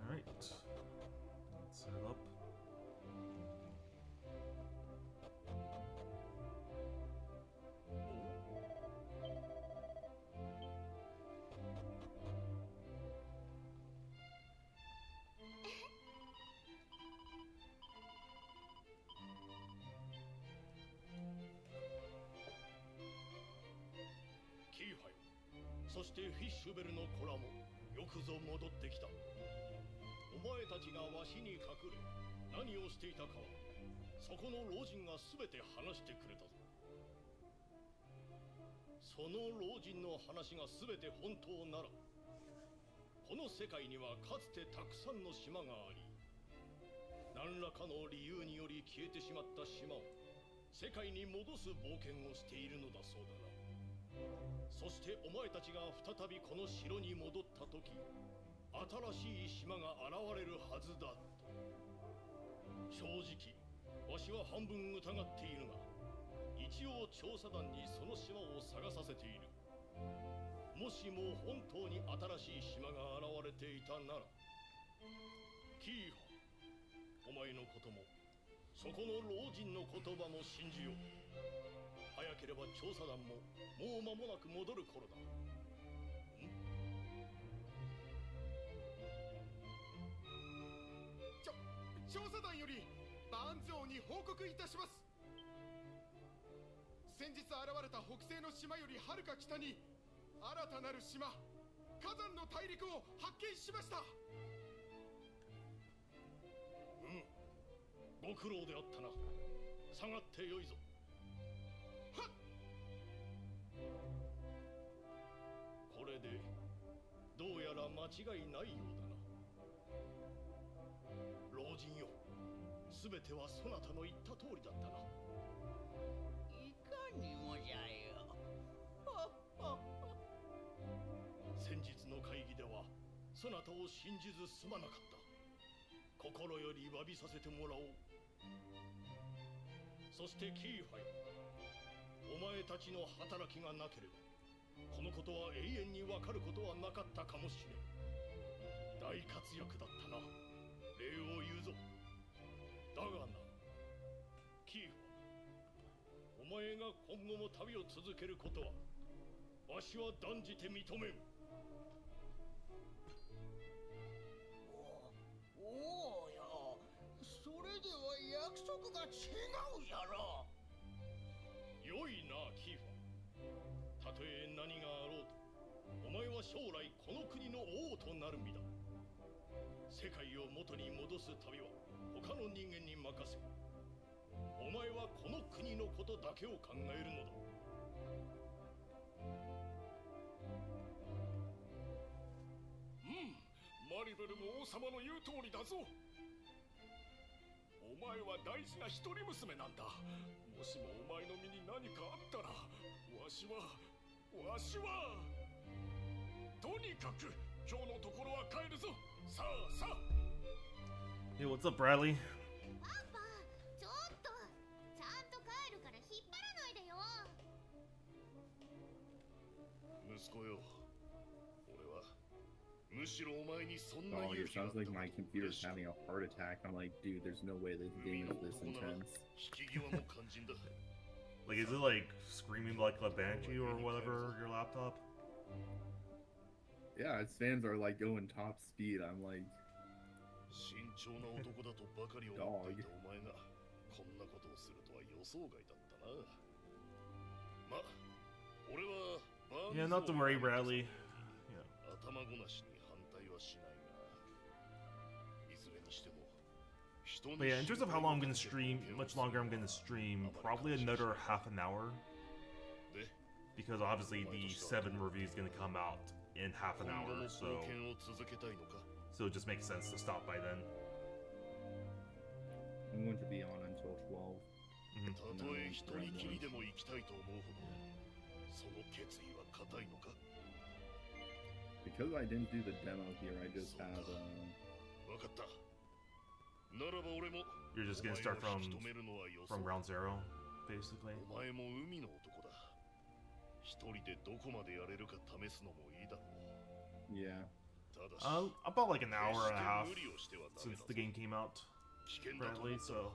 S1: Alright. Let's set it up.
S6: キーハイ、そしてフィッシュベルの子らもよくぞ戻ってきた。お前たちがわしに隠れ何をしていたかはそこの老人が全て話してくれたぞ。その老人の話が全て本当なら、この世界にはかつてたくさんの島があり、何らかの理由により消えてしまった島を世界に戻す冒険をしているのだそうだな。そしてお前たちが再びこの城に戻った時、新しい島が現れるはずだと。正直わしは半分疑っているが、一応調査団にその島を探させている。もしも本当に新しい島が現れていたなら、キーハ、お前のこともそこの老人の言葉も信じよう。早ければ調査団ももう間もなく戻る頃だ。調査団よりバーンズ王に報告いたします。
S7: 先日現れた北西の島よりはるか北に新たなる島、火山の大陸を発見しました。
S6: ご苦労であったな。下がってよいぞ。
S7: はっ。
S6: これでどうやら間違いないようだな。老人よ、すべてはそなたの言った通りだったな。
S4: いかにもじゃよ。
S6: 先日の会議ではそなたを信じずすまなかった。心より詫びさせてもらおう。そしてキーファイ、お前たちの働きがなければこのことは永遠に分かることはなかったかもしれん。大活躍だったな。礼を言うぞ。だがな、キーファ、お前が今後も旅を続けることはわしは断じて認めん。
S4: おおよ、それでは約束が違うじゃろ。
S6: 良いな、キーファ。たとえ何があろうと、お前は将来この国の王となる身だ。世界を元に戻す旅は他の人間に任せ、お前はこの国のことだけを考えるのだ。
S7: マリベルも王様の言う通りだぞ。お前は大事な一人娘なんだ。もしもお前の身に何かあったら、わしはとにかく今日のところは帰るぞ。さあさあ。
S1: Hey, what's up, Bradley?
S2: パパ、ちょっとちゃんと帰るから引っ張らないでよ。
S6: 息子よ、俺はむしろお前にそんな
S5: Oh,
S6: 勇
S5: it
S6: 気があ
S5: sounds
S6: った
S5: like
S6: ことを
S5: my computer's
S6: 嬉しく
S5: having a heart attack. I'm like, dude, there's no way this game is this
S6: 海の男なら
S5: intense.
S6: 引き際も肝心だ。
S1: Like, is it like screaming like a banshee or whatever, your laptop?
S5: Yeah, its fans are like going top speed. I'm like,
S6: 慎重な男だとばかり思っていたお前がこんなことをするとは予想外だったな。ま、俺はバーンズ
S1: Yeah, not to worry, Bradley.
S6: 頭ごなしに反対はしないが、いずれにしても
S1: But yeah, in terms of how long I'm gonna stream, much longer I'm gonna stream, probably another half an hour. Because obviously the 7 review is gonna come out in half an hour, so it just makes sense to stop by then.
S5: I'm going to be on until 12.
S6: たとえ一人きりでも行きたいと思うほどその決意は固いのか。
S5: Because I didn't do the demo here, I just have,
S6: わかった。ならば俺も
S1: You're just gonna start
S6: お前を引き止めるのは予想。
S1: from ground zero, basically.
S6: お前も海の男だ。一人でどこまでやれるか試すのもいいだろう。
S5: yeah.
S6: ただし、
S1: About like an hour and a half
S6: 決して無理をしてはダメだ
S1: since
S6: ぞ。
S1: the game came out,
S6: 危険だと思
S1: Bradley,
S6: ったら
S1: so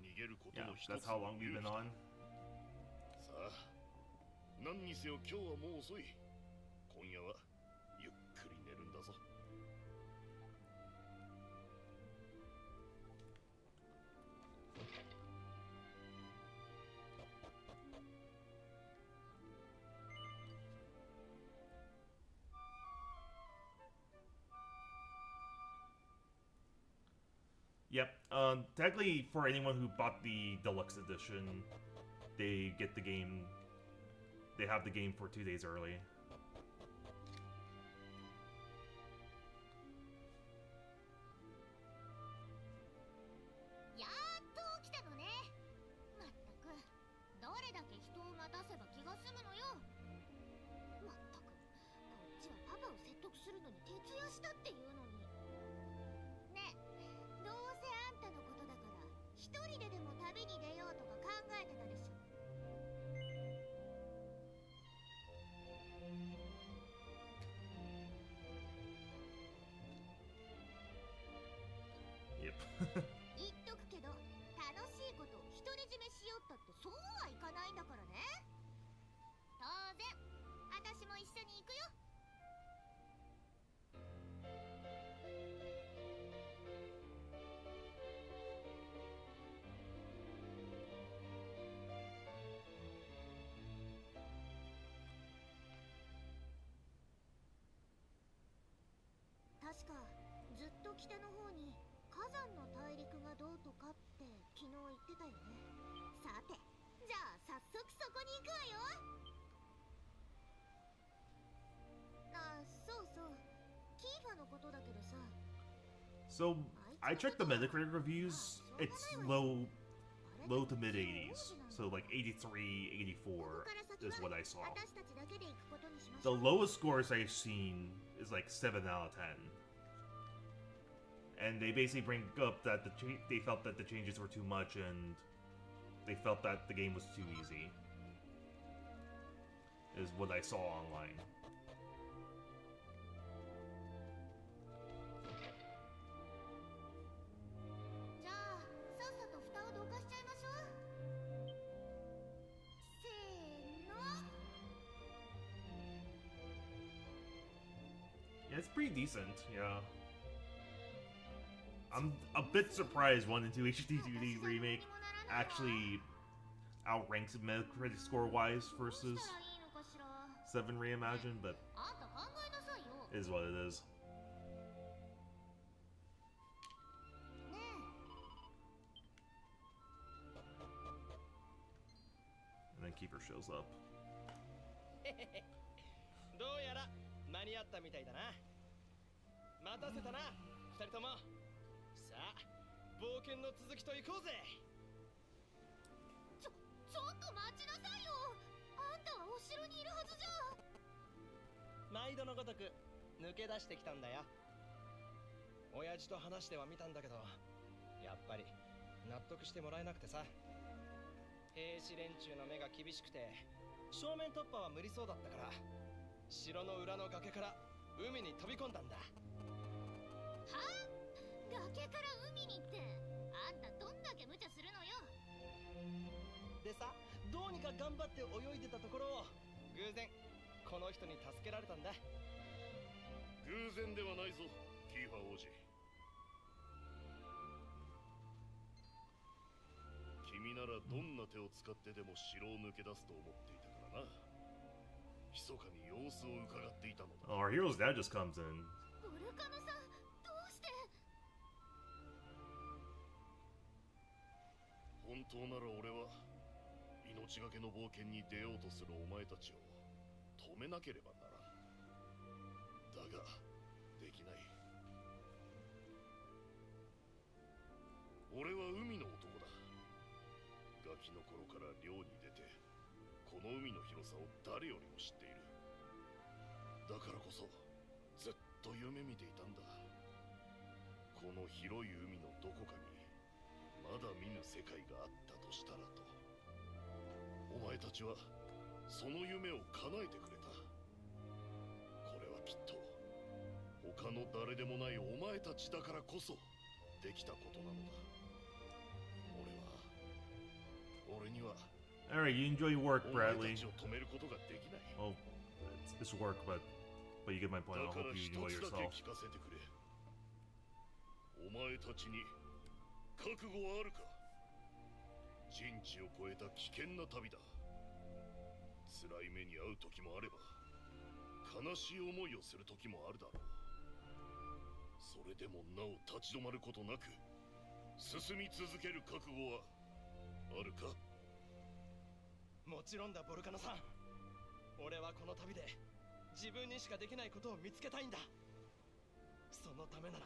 S6: 逃げること
S1: yeah,
S6: の一つ
S1: that's how long we've been on.
S6: さあ、何にせよ今日はもう遅い。今夜はゆっくり寝るんだぞ。
S1: Yep. Technically, for anyone who bought the deluxe edition, they get the game. They have the game for 2 days early.
S2: やっと起きたのね。まったくどれだけ人を待たせば気が済むのよ。まったくこっちはパパを説得するのに徹夜したっていうのに。ねえ、どうせあんたのことだから一人ででも旅に出ようとか考えてたでしょ。
S1: Yep.
S2: 言っとくけど楽しいことを独り占めしよったってそうはいかないんだからね。当然私も一緒に行くよ。
S1: Yep.
S2: 確かずっと北の方に火山の大陸がどうとかって昨日言ってたよね。さて、じゃあ早速そこに行くわよ。あ、そうそう、キーファのことだけどさ。
S1: So, I checked the Metacritic reviews. It's low to mid 80s. So like 83, 84 is what I saw.
S2: 私たちだけで行くことにしまし
S1: The
S2: ょう。
S1: lowest scores I've seen is like 7 out of 10. And they basically bring up that they felt that the changes were too much and they felt that the game was too easy. Is what I saw online.
S2: じゃあさっさと蓋をどかしちゃいましょう。せーの。
S1: Yeah, it's pretty decent, yeah. I'm a bit surprised 1 and 2 HD2D remake actually outranks Metacritic score-wise versus 7 Reimagined, but
S2: あんた考えなさいよ。
S1: it is what it is.
S2: ね
S1: And then Keeper shows up.
S3: どうやら間に合ったみたいだな。待たせたな、二人とも。さあ、冒険の続きと行こうぜ。
S2: ちょっと待ちなさいよ。あんたはお城にいるはずじゃ。
S3: 毎度のごとく抜け出してきたんだよ。親父と話してはみたんだけど、やっぱり納得してもらえなくてさ。兵士連中の目が厳しくて正面突破は無理そうだったから、城の裏の崖から海に飛び込んだんだ。
S2: はあ、崖から海にって、あんたどんだけ無茶するのよ。
S3: でさ、どうにか頑張って泳いでたところを偶然この人に助けられたんだ。
S6: 偶然ではないぞ、キーファ王子。君ならどんな手を使ってでも城を抜け出すと思っていたからな。密かに様子を伺っていたのだ。
S1: Oh, our hero's dad just comes in.
S2: ブルカノさん、どうして。
S6: 本当なら俺は命がけの冒険に出ようとするお前たちを止めなければならん。だができない。俺は海の男だ。ガキの頃から漁に出てこの海の広さを誰よりも知っている。だからこそずっと夢見ていたんだ。この広い海のどこかにまだ見ぬ世界があったとしたらと。お前たちはその夢を叶えてくれた。これはきっと他の誰でもないお前たちだからこそできたことなのだ。俺には
S1: Alright, you enjoy your work,
S6: お前
S1: Bradley.
S6: たちを止めることができない。
S1: Well, it's work, but you get my point.
S6: だ
S1: I
S6: から
S1: hope you
S6: 一
S1: enjoy
S6: つだけ
S1: yourself.
S6: 聞かせてくれ。お前たちに覚悟はあるか。人知を超えた危険な旅だ。辛い目に遭う時もあれば悲しい思いをする時もあるだろう。それでもなお立ち止まることなく進み続ける覚悟はあるか。
S3: もちろんだ、ボルカノさん。俺はこの旅で自分にしかできないことを見つけたいんだ。そのためなら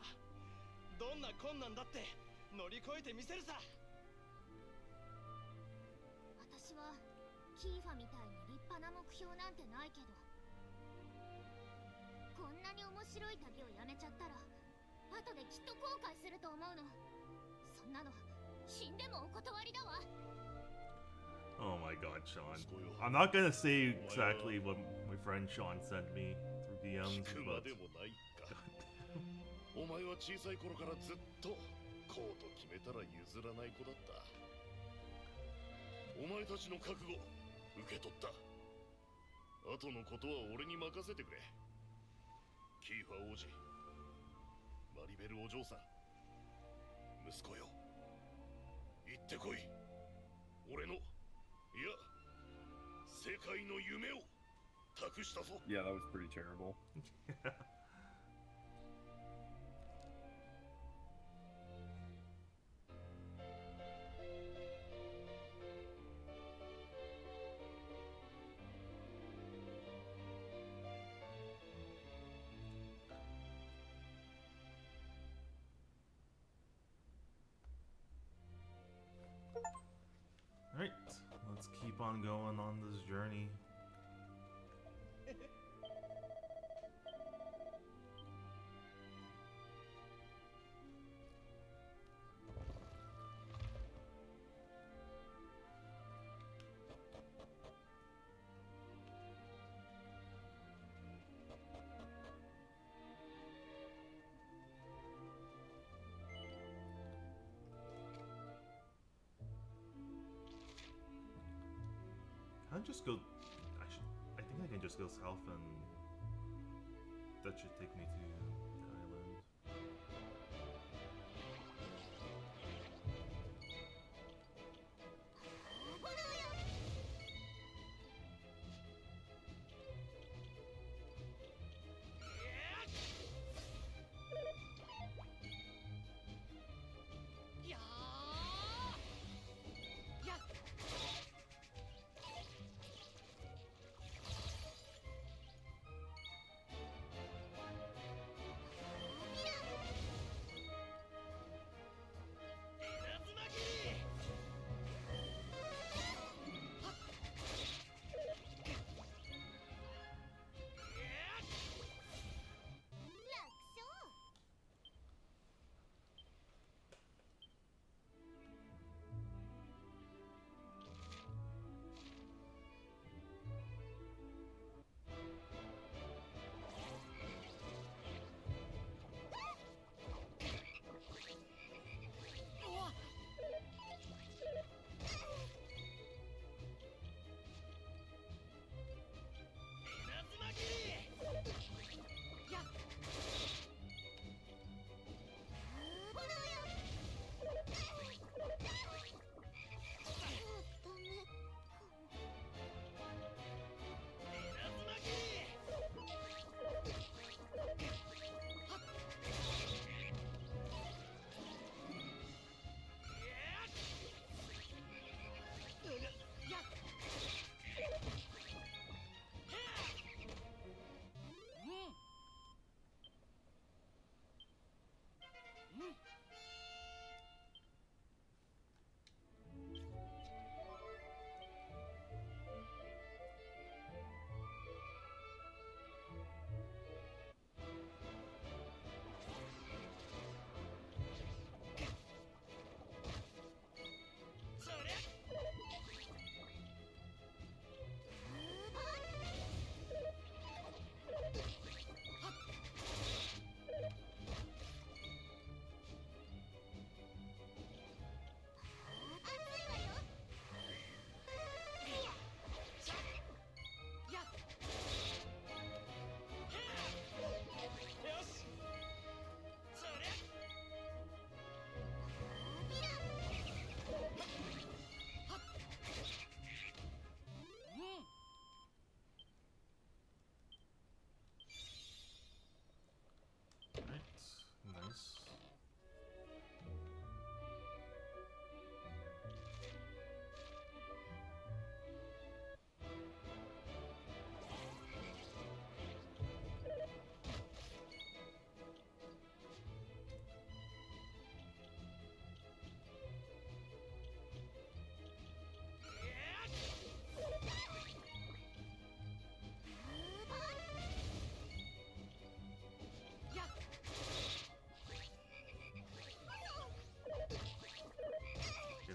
S3: どんな困難だって乗り越えてみせるさ。
S2: 私はキーファみたいに立派な目標なんてないけど、こんなに面白い旅をやめちゃったら後できっと後悔すると思うの。そんなの死んでもお断りだわ。
S1: Oh my god, Sean. I'm not gonna say exactly what my friend Sean sent me through DMs,
S6: 聞くま
S1: but
S6: でもないか。お前は小さい頃からずっとこうと決めたら譲らない子だった。お前たちの覚悟受け取った。後のことは俺に任せてくれ。キーファ王子、マリベルお嬢さん、息子よ、行ってこい。俺の、いや世界の夢を託したぞ。
S5: Yeah, that was pretty terrible.
S1: on going on this journey. I'll just go. I think I can just go south, and that should take me to the island.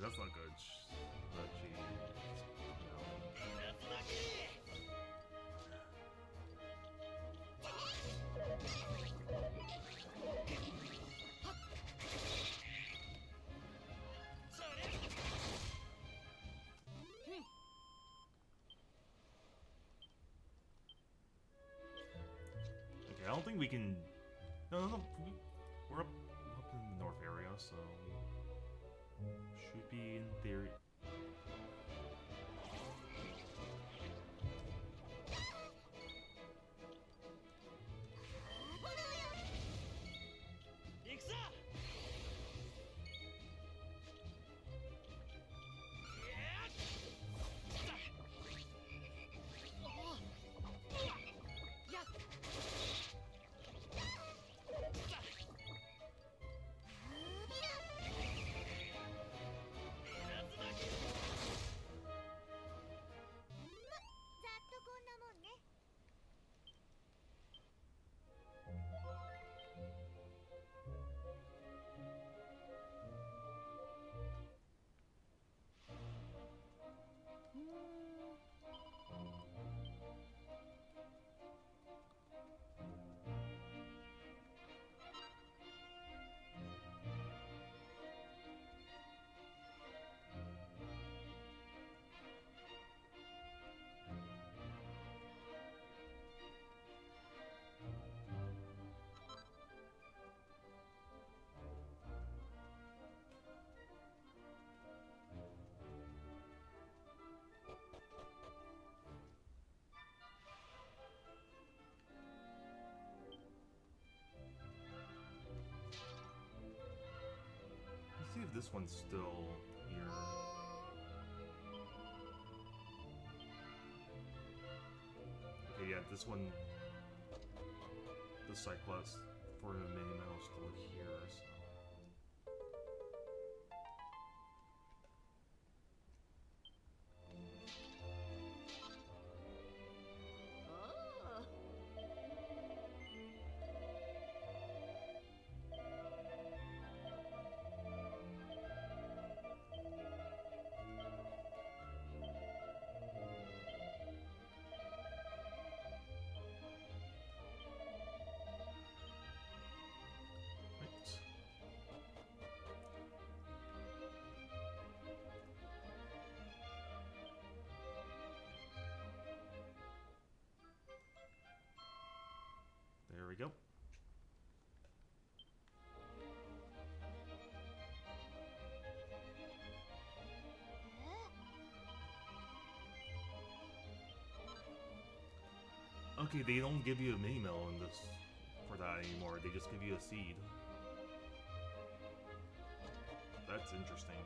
S1: That's not good. But she, okay, I don't think we can. No. We're up in the north area, so we should be in theory. if this one's still here. Okay, yeah, this one, the side quest for the mini medal is still here. So. There we go. Okay, they don't give you a mini medal in this for that anymore. They just give you a seed. That's interesting.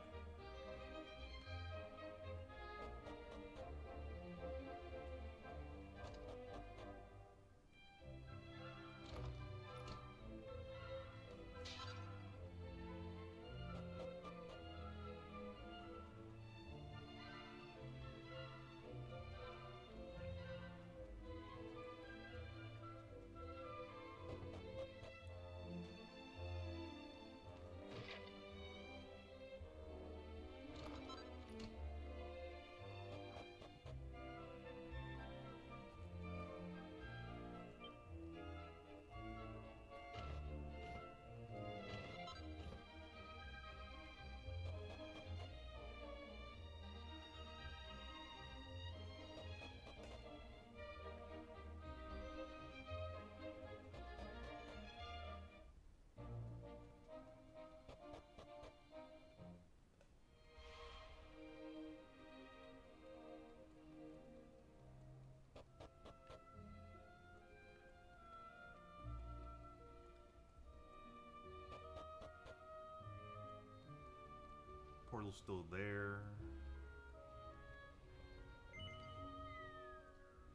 S1: Portal's still there.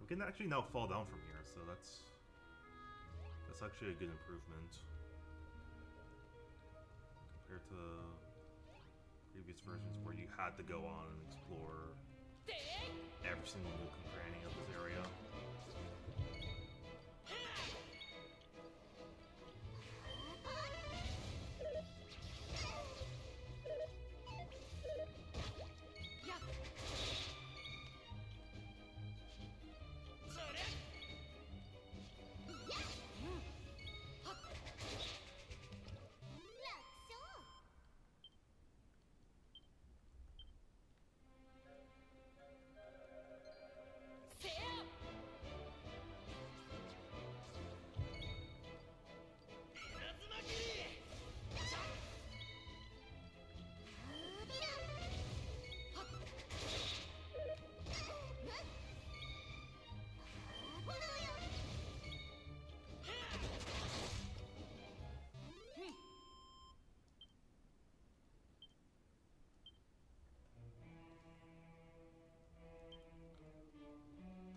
S1: We can actually now fall down from here, so that's actually a good improvement compared to previous versions where you had to go on and explore every single nook and cranny of this area.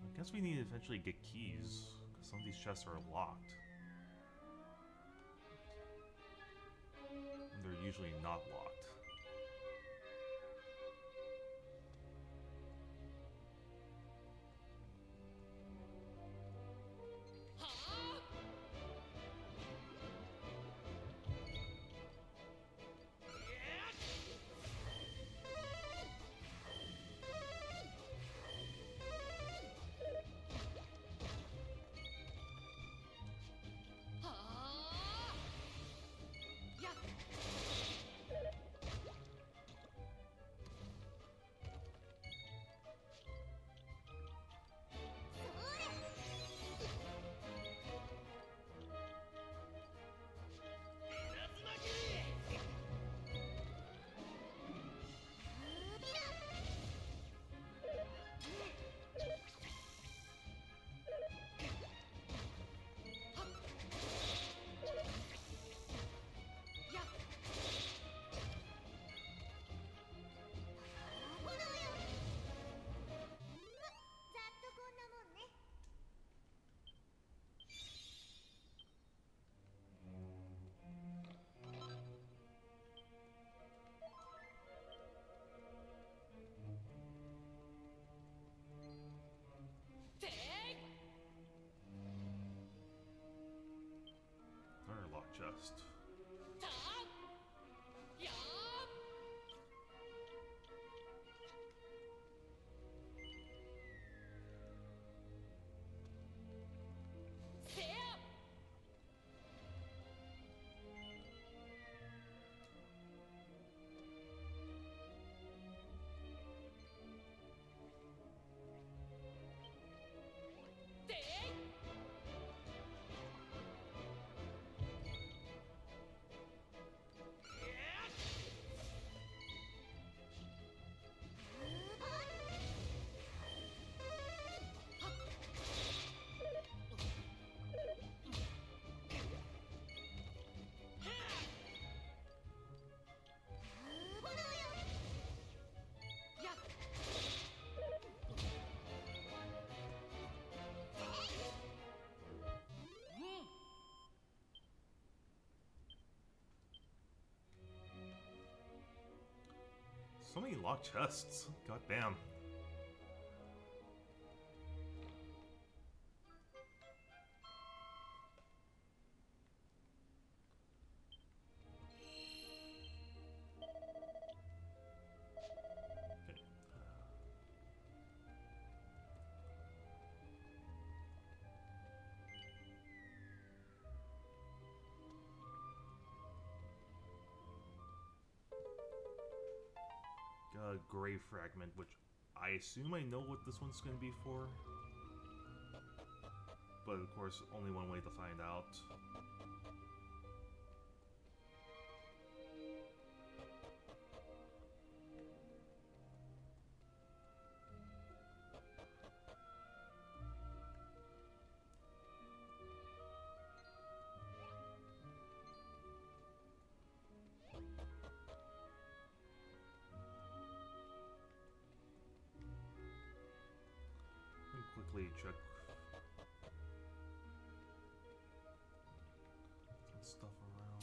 S1: I guess we need to eventually get keys, because some of these chests are locked. And they're usually not locked. chest. So many locked chests. God damn. Got a gray fragment, which I assume I know what this one's going to be for. But of course, only one way to find out. Quickly check some stuff around.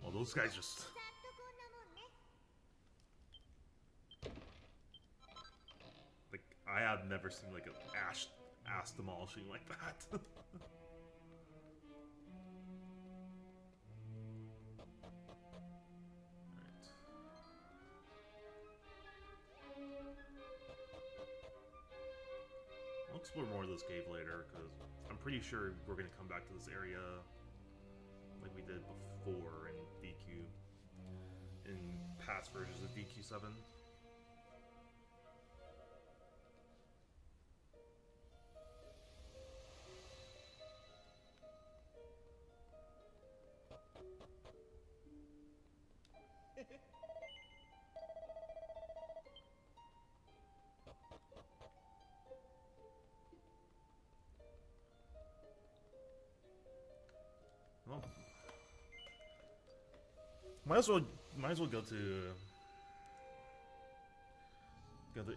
S1: Well, those guys just... Like, I have never seen like an ass demolishing like that. I'll explore more of this cave later, because I'm pretty sure we're going to come back to this area like we did before in DQ, in past versions of DQ7. Well, might as well go to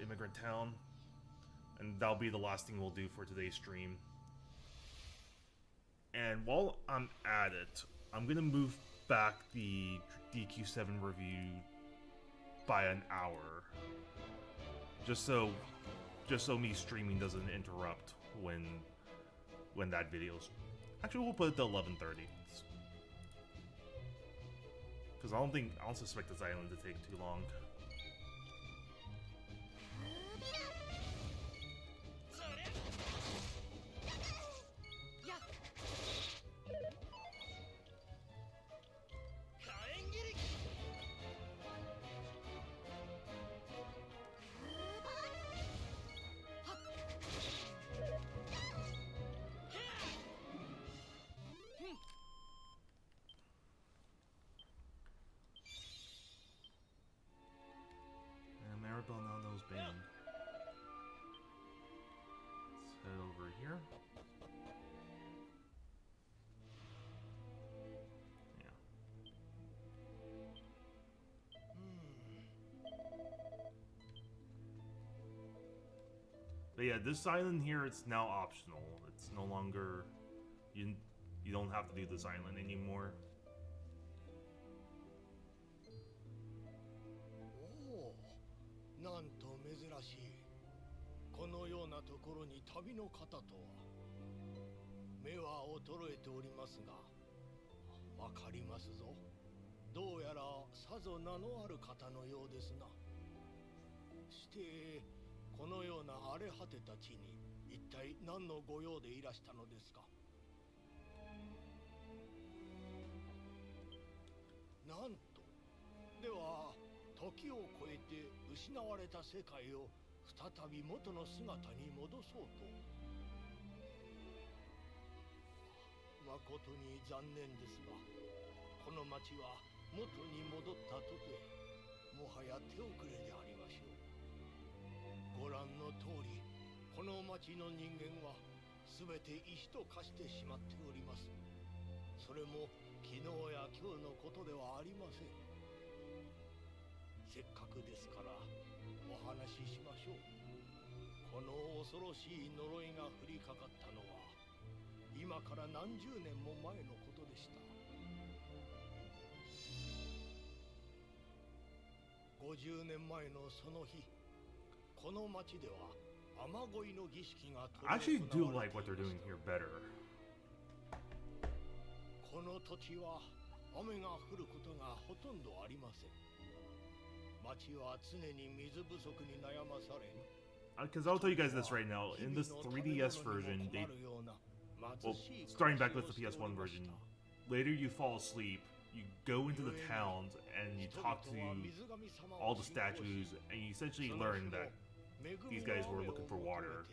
S1: Immigrant Town, and that'll be the last thing we'll do for today's stream. And while I'm at it, I'm gonna move back the DQ7 review by an hour, just so me streaming doesn't interrupt when that video's. Actually, we'll put it to 11:30. Because I don't suspect this island to take too long. But yeah, this island here, it's now optional. It's no longer... You don't have to do this island anymore.
S6: おお、なんと珍しい。このようなところに旅の方とは。目は衰えておりますが、わかりますぞ。どうやらさぞ名のある方のようですな。して、このような荒れ果てた地に一体何のご用でいらしたのですか。なんと、では時を超えて失われた世界を再び元の姿に戻そうと。誠に残念ですが、この町は元に戻ったとて、もはや手遅れでありましょう。ご覧の通り、この町の人間は全て石と化してしまっております。それも昨日や今日のことではありません。せっかくですからお話ししましょう。この恐ろしい呪いが降りかかったのは今から何十年も前のことでした。50年前のその日、この町では雨乞いの儀式が
S1: I actually do like what they're doing here better.
S6: この土地は雨が降ることがほとんどありません。町は常に水不足に悩まされ、
S1: Because I'll tell you guys this right now, in this 3DS version, well, starting back with the PS1 version, later you fall asleep, you go into the towns, and you talk to all the statues, and you essentially learn that these guys were looking for water,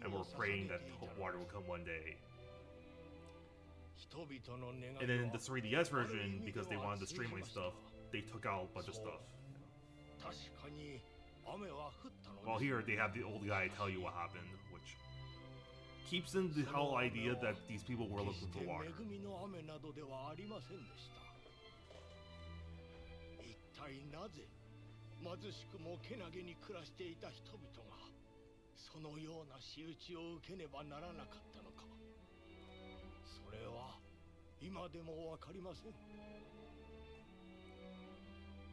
S1: and were praying that water would come one day. And then in the 3DS version, because they wanted to streamline stuff, they took out a bunch of stuff. While here, they have the old guy tell you what happened, which keeps in the whole idea that these people were looking for water.
S6: 一体なぜ貧しくもけなげに暮らしていた人々がそのような仕打ちを受けねばならなかったのか。それは今でもわかりません。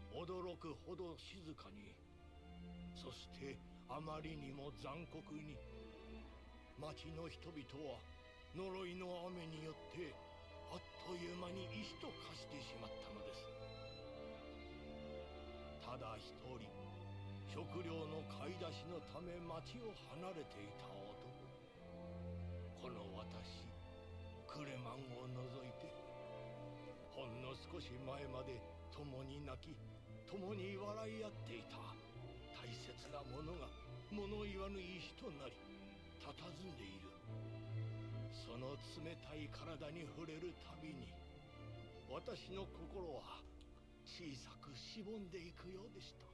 S6: 驚くほど静かに、そしてあまりにも残酷に、町の人々は呪いの雨によってあっという間に石と化してしまったのです。ただ一人、食料の買い出しのため町を離れていた男。この私、クレマンを除いて、ほんの少し前まで共に泣き、共に笑い合っていた大切なものが物言わぬ石となり佇んでいる。その冷たい体に触れるたびに私の心は小さくしぼんでいくようでした。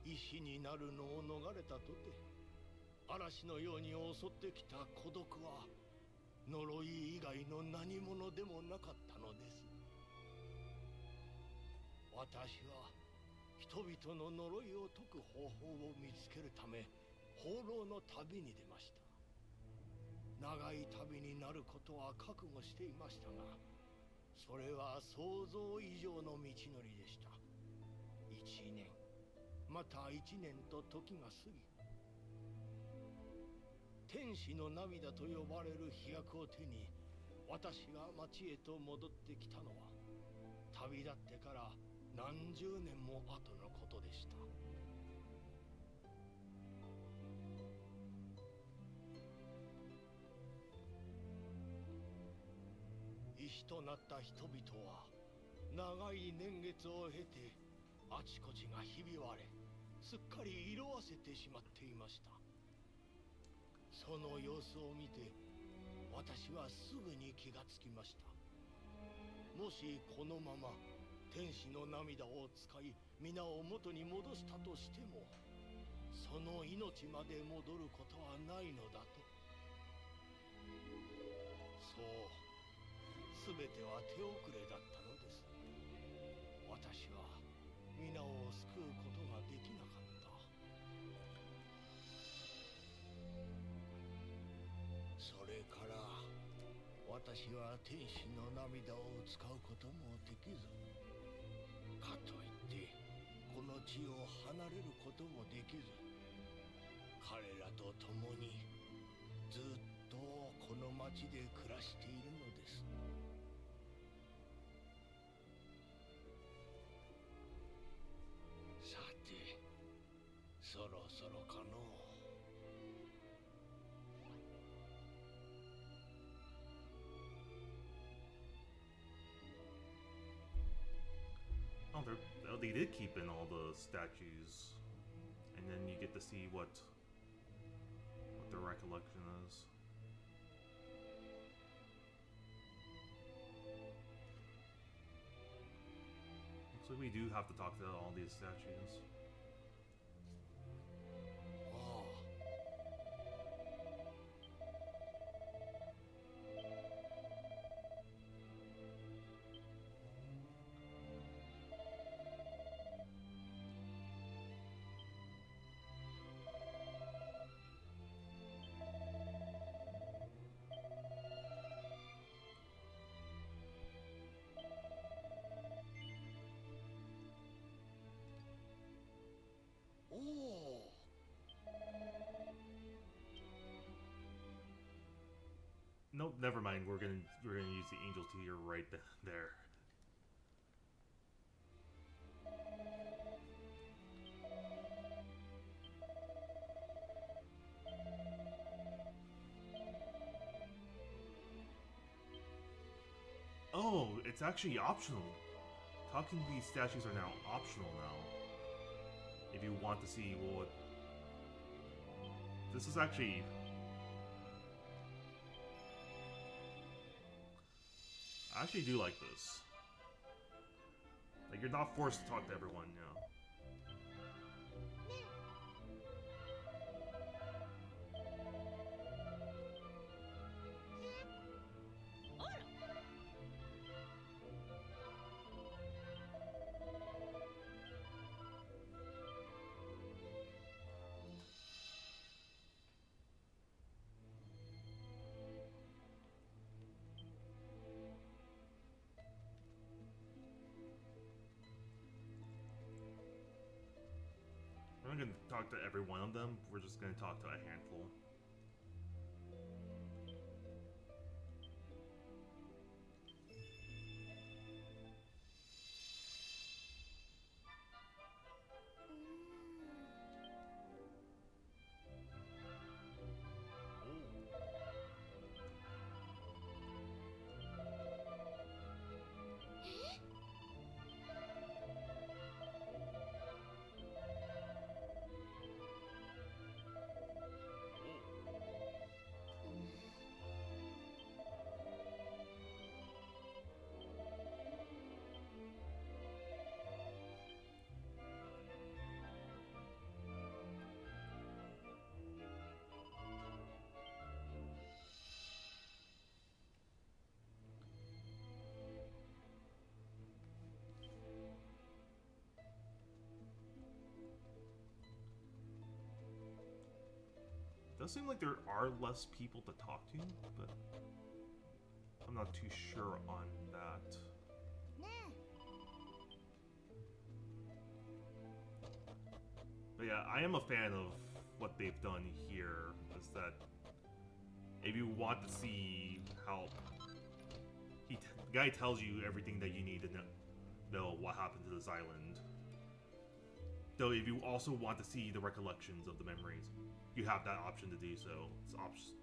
S6: 石になるのを逃れたとて、嵐のように襲ってきた孤独は呪い以外の何者でもなかったのです。私は人々の呪いを解く方法を見つけるため放浪の旅に出ました。長い旅になることは覚悟していましたが、それは想像以上の道のりでした。1年、また1年と時が過ぎ、天使の涙と呼ばれる飛躍を手に私が町へと戻ってきたのは、旅立ってから何十年も後のことでした。石となった人々は長い年月を経てあちこちがひび割れ、すっかり色あせてしまっていました。その様子を見て私はすぐに気がつきました。もしこのまま天使の涙を使い皆を元に戻したとしても、その命まで戻ることはないのだと。そう、すべては手遅れだったのです。私は皆を救うことができなかった。それから私は天使の涙を使うこともできず、かといってこの地を離れることもできず、彼らと共にずっとこの町で暮らしているのです。さて、そろそろかのう。
S1: Oh, they did keep in all the statues, and then you get to see what the recollection is. Looks like we do have to talk to all these statues. Nope, never mind. We're gonna use the angel tear right there. Oh, it's actually optional. Talking to these statues are now optional now. If you want to see what... This is actually... I actually do like this. Like, you're not forced to talk to everyone, you know. We're not going to talk to every one of them, we're just going to talk to a handful. Does seem like there are less people to talk to, but I'm not too sure on that. But yeah, I am a fan of what they've done here, is that if you want to see how... the guy tells you everything that you need to know what happened to this island. Though if you also want to see the recollections of the memories, you have that option to do so. It's option.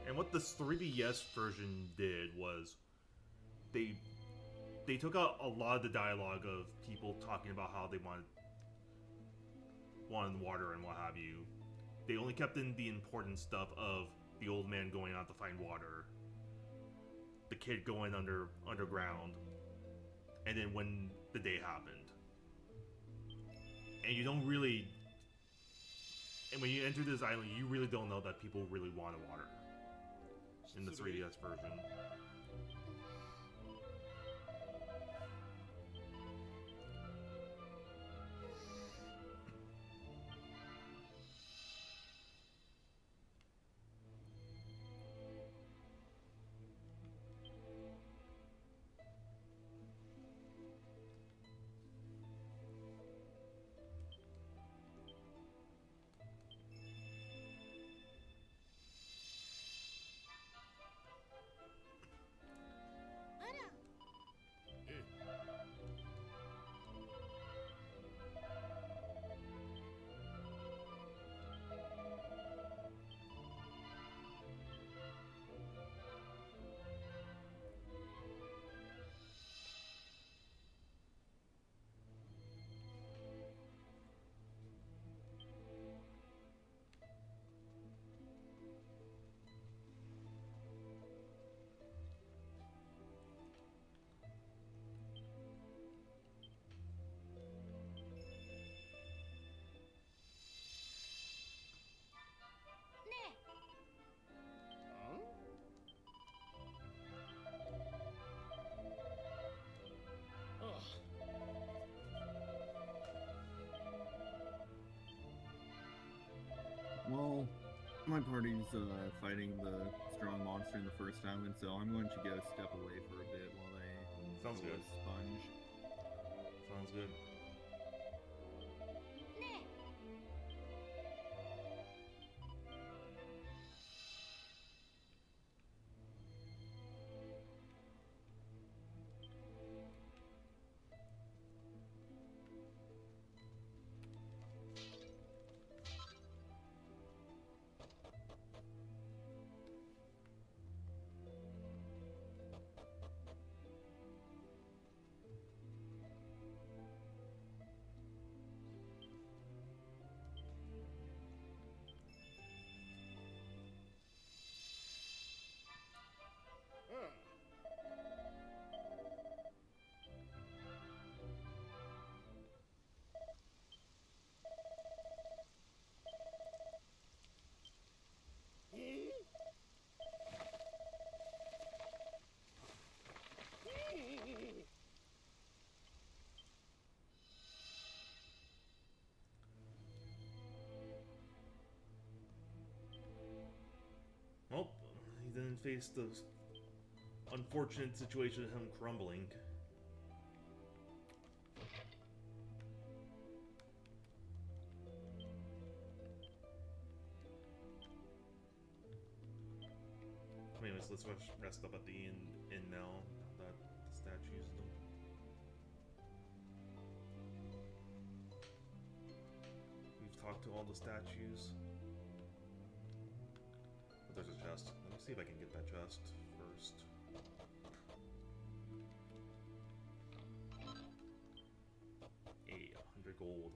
S1: And what this 3DS version did was they took out a lot of the dialogue of people talking about how they wanted water and what have you, They only kept in the important stuff of the old man going out to find water, the kid going underground, and then when the day happened. And you don't really... And when you enter this island, you really don't know that people really want water in the 3DS version.
S5: Well, my party's fighting the strong monster in the first island, so I'm going to go step away for a bit while they
S1: Sounds
S5: go
S1: good.
S5: sponge.
S1: Sounds good. Well, he then faced the unfortunate situation of him crumbling. Anyways, let's rest up at the inn now that the statues don't. We've talked to all the statues. But there's a chest. Let me see if I can get that chest first. Hey, 100 gold.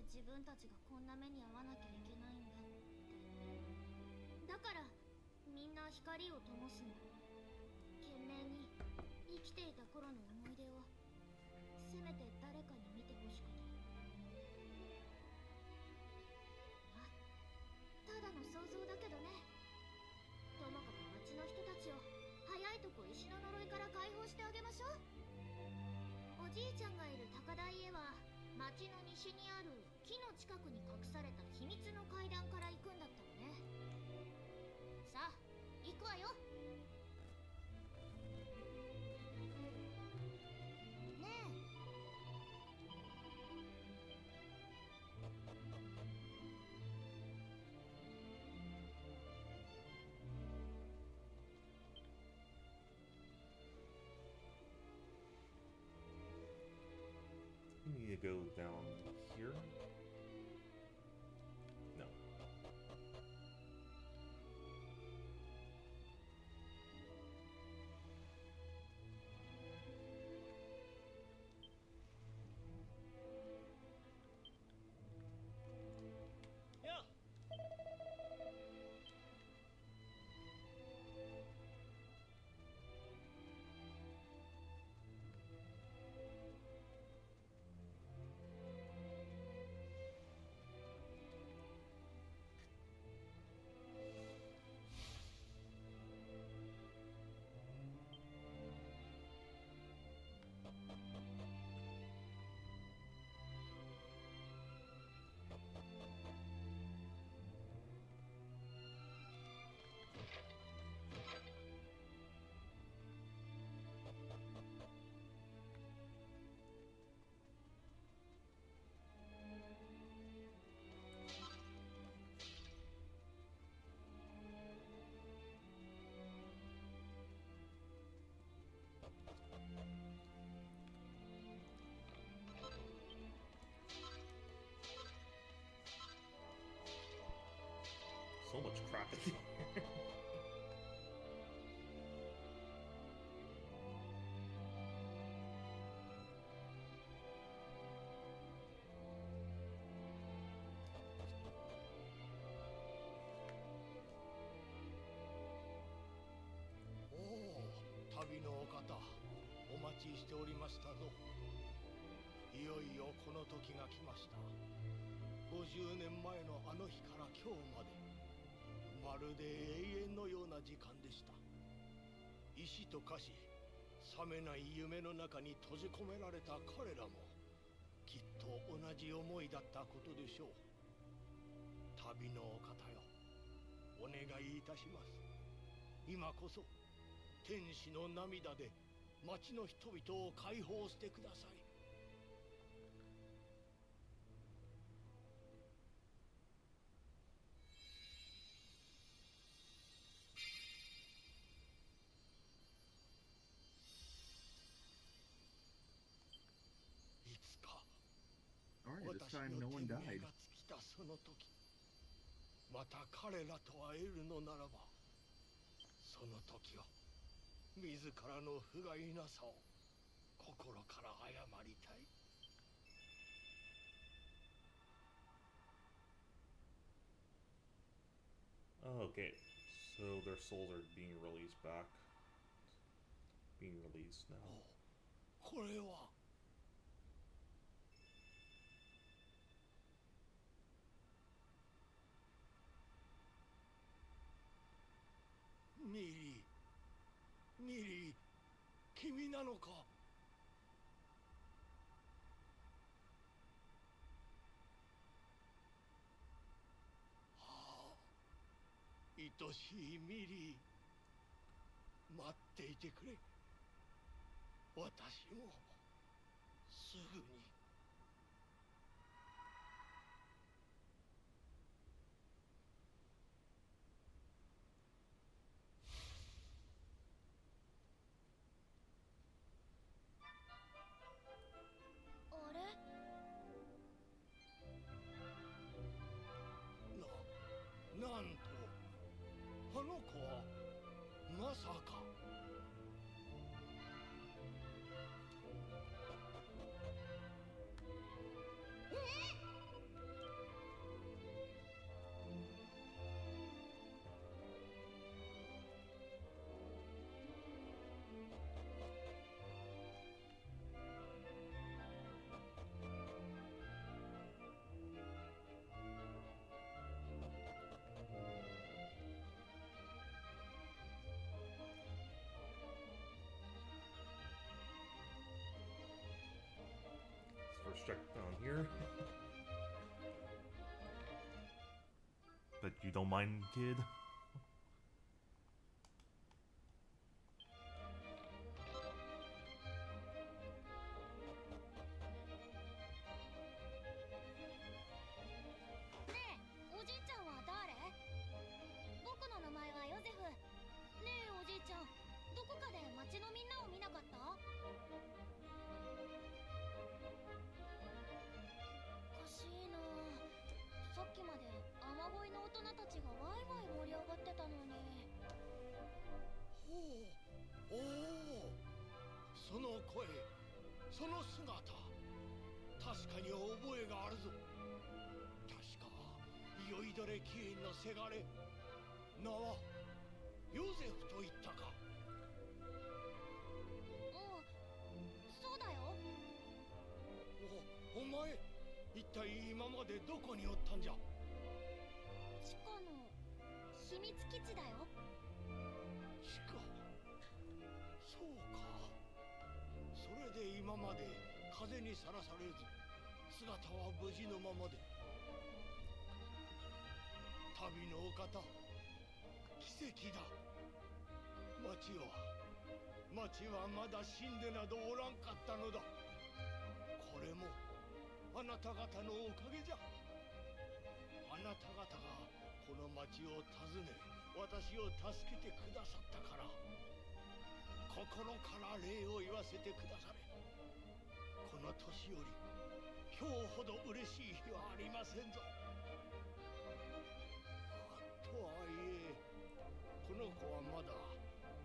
S2: 自分たちがこんな目に遭わなきゃいけないんだって。だからみんな光を灯すの。懸命に生きていた頃の思い出をせめて誰かに見てほしくて。まあ、ただの想像だけどね。ともかく町の人たちをしてあげましょう。おじいちゃんがいる高台へは町の西にある木の近くに隠された秘密の階段から行くんだったのね。さあ行くわよ。ねえ、
S1: We need to go down here. No.
S3: Yeah.
S1: So much crap in here.
S6: おお、旅のお方、お待ちしておりましたぞ。いよいよこの時が来ました。50年前のあの日から今日まで、まるで永遠のような時間でした。石と化し、冷めない夢の中に閉じ込められた彼らも、きっと同じ思いだったことでしょう。旅のお方よ、お願いいたします。今こそ天使の涙で町の人々を解放してください。いつか
S5: Alright, this
S6: 私
S5: time
S6: の
S5: no one
S6: 天
S5: died.
S6: 命が尽きたその時、また彼らと会えるのならば、その時を自らの不甲斐なさを心から謝りたい。
S1: Okay, so their souls are being released back. Being released now.
S6: これはミリー、ミリー、君なのか。はあ、愛しいミリー、待っていてくれ。私もすぐに。
S2: あれ、
S6: なんとあの子はまさか。
S1: check down here. But you don't mind, kid?
S6: その声、その姿、確かに覚えがあるぞ。確か酔いどれ起源のせがれ、名はヨゼフと言ったか。
S2: そうだよ。
S6: お前、一体今までどこにおったんじゃ。
S2: 地下の秘密基地だよ。
S6: 地下、そうか。それで今まで風にさらされず姿は無事のままで。旅のお方、奇跡だ。町はまだ死んでなどおらんかったのだ。これもあなた方のおかげじゃ。あなた方がこの町を訪ね私を助けてくださったから、心から礼を言わせてくだされ。この年より今日ほど嬉しい日はありませんぞ。とはいえこの子はまだ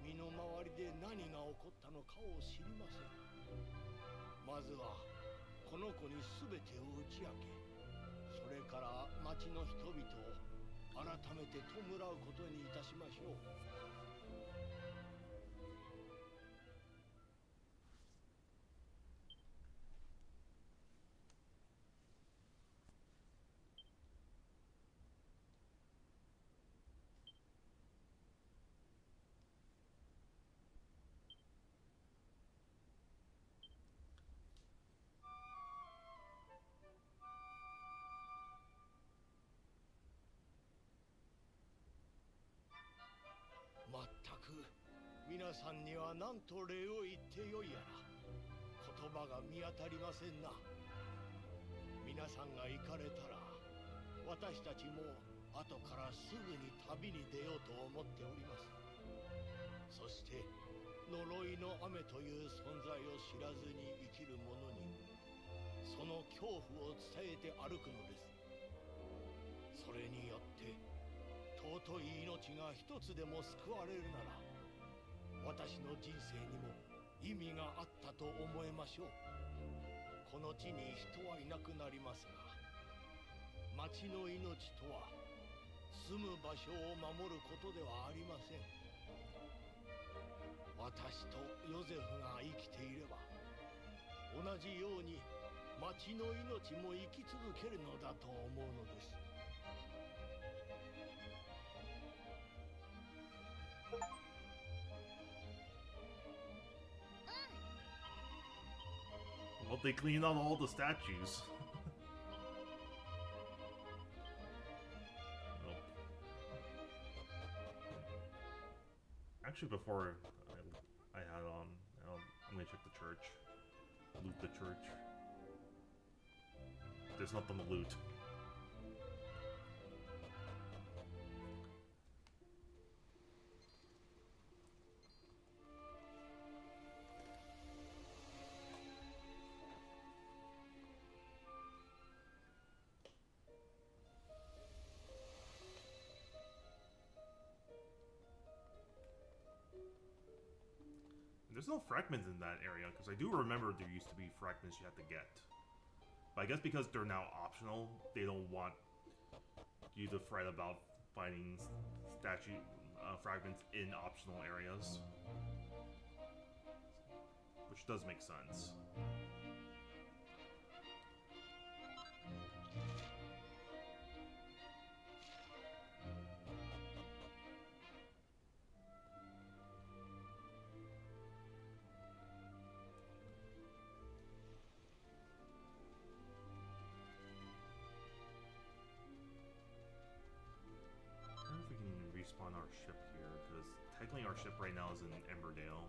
S6: 身の回りで何が起こったのかを知りません。まずはこの子に全てを打ち明け、それから町の人々を改めて弔うことにいたしましょう。まったく皆さんには何と礼を言ってよいやら言葉が見当たりませんな。皆さんが行かれたら私たちも後からすぐに旅に出ようと思っております。そして呪いの雨という存在を知らずに生きる者にその恐怖を伝えて歩くのです。それによって尊い命が一つでも救われるなら私の人生にも意味があったと思えましょう。この地に人はいなくなりますが、町の命とは住む場所を守ることではありません。私とヨゼフが生きていれば同じように町の命も生き続けるのだと思うのです。
S1: Well, they cleaned out all the statues. Nope. Actually, before I had on, I'm gonna check the church. Loot the church. There's nothing to loot. There's no fragments in that area, because I do remember there used to be fragments you had to get. But I guess because they're now optional, they don't want you to fret about finding statue fragments in optional areas. Which does make sense. our ship right now is in Emberdale.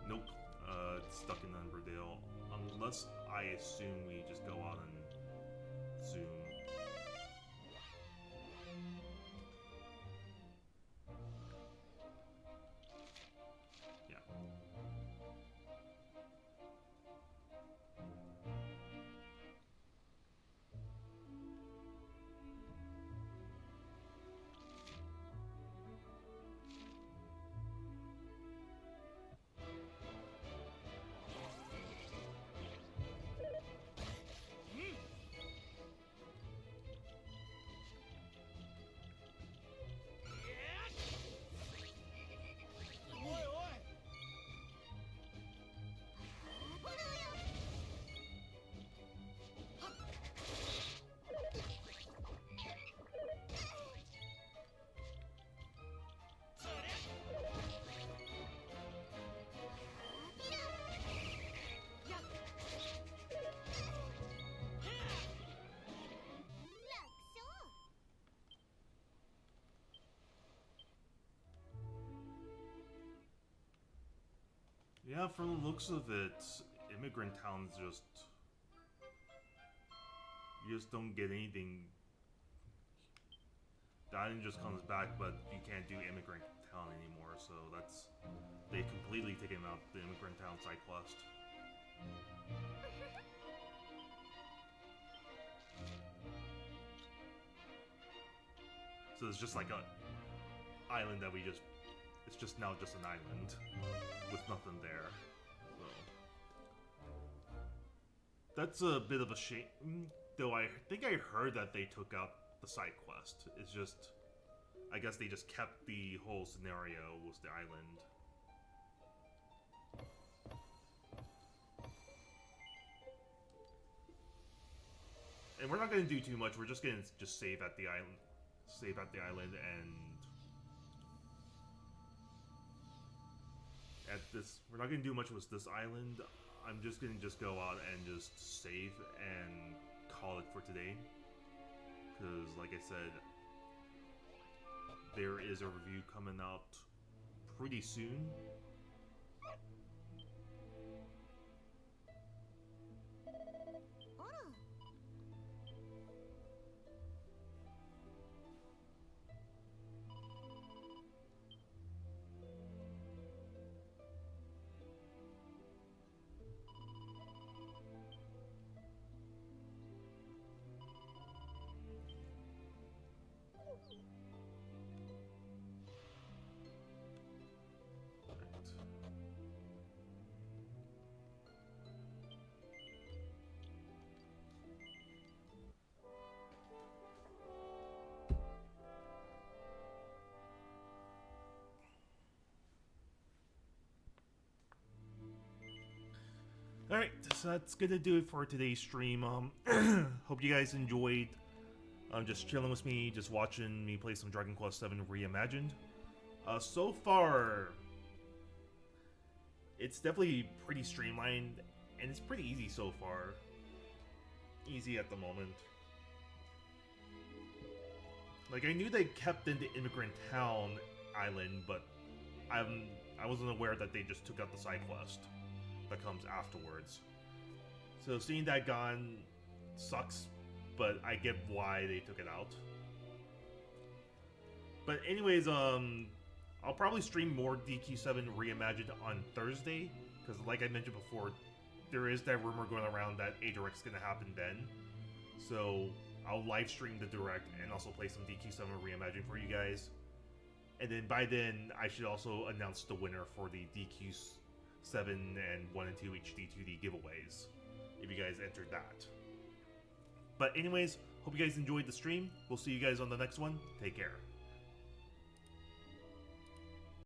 S1: Nope, it's stuck in Emberdale. Unless I assume we just go on and zoom. Yeah. Yeah, from the looks of it, Immigrant Town's just... You just don't get anything. The island just comes back, but you can't do Immigrant Town anymore, so that's... They completely taken out the Immigrant Town side quest. So it's just like a island that we just... It's just now just an island with nothing there. So that's a bit of a shame. Though I think I heard that they took out the side quest. It's just, I guess they just kept the whole scenario with the island. And we're not gonna do too much. We're just gonna just save at the island, and at this, we're not gonna do much with this island. I'm just gonna go out and just save and call it for today. Because, like I said, there is a review coming out pretty soon. Alright, so that's gonna do it for today's stream. Hope you guys enjoyed just chilling with me, just watching me play some Dragon Quest VII Reimagined. So far, it's definitely pretty streamlined, and it's pretty easy so far. Easy at the moment. Like, I knew they kept in the Immigrant Town island, but I wasn't aware that they just took out the side quest that comes afterwards. So seeing that gone sucks, but I get why they took it out. But anyways, I'll probably stream more DQ7 Reimagined on Thursday, because like I mentioned before, there is that rumor going around that a direct's gonna happen then. So I'll live stream the direct and also play some DQ7 Reimagined for you guys. And then by then, I should also announce the winner for the DQ7 and 1 and 2 HD2D giveaways, if you guys entered that. But anyways, hope you guys enjoyed the stream. We'll see you guys on the next one. Take care.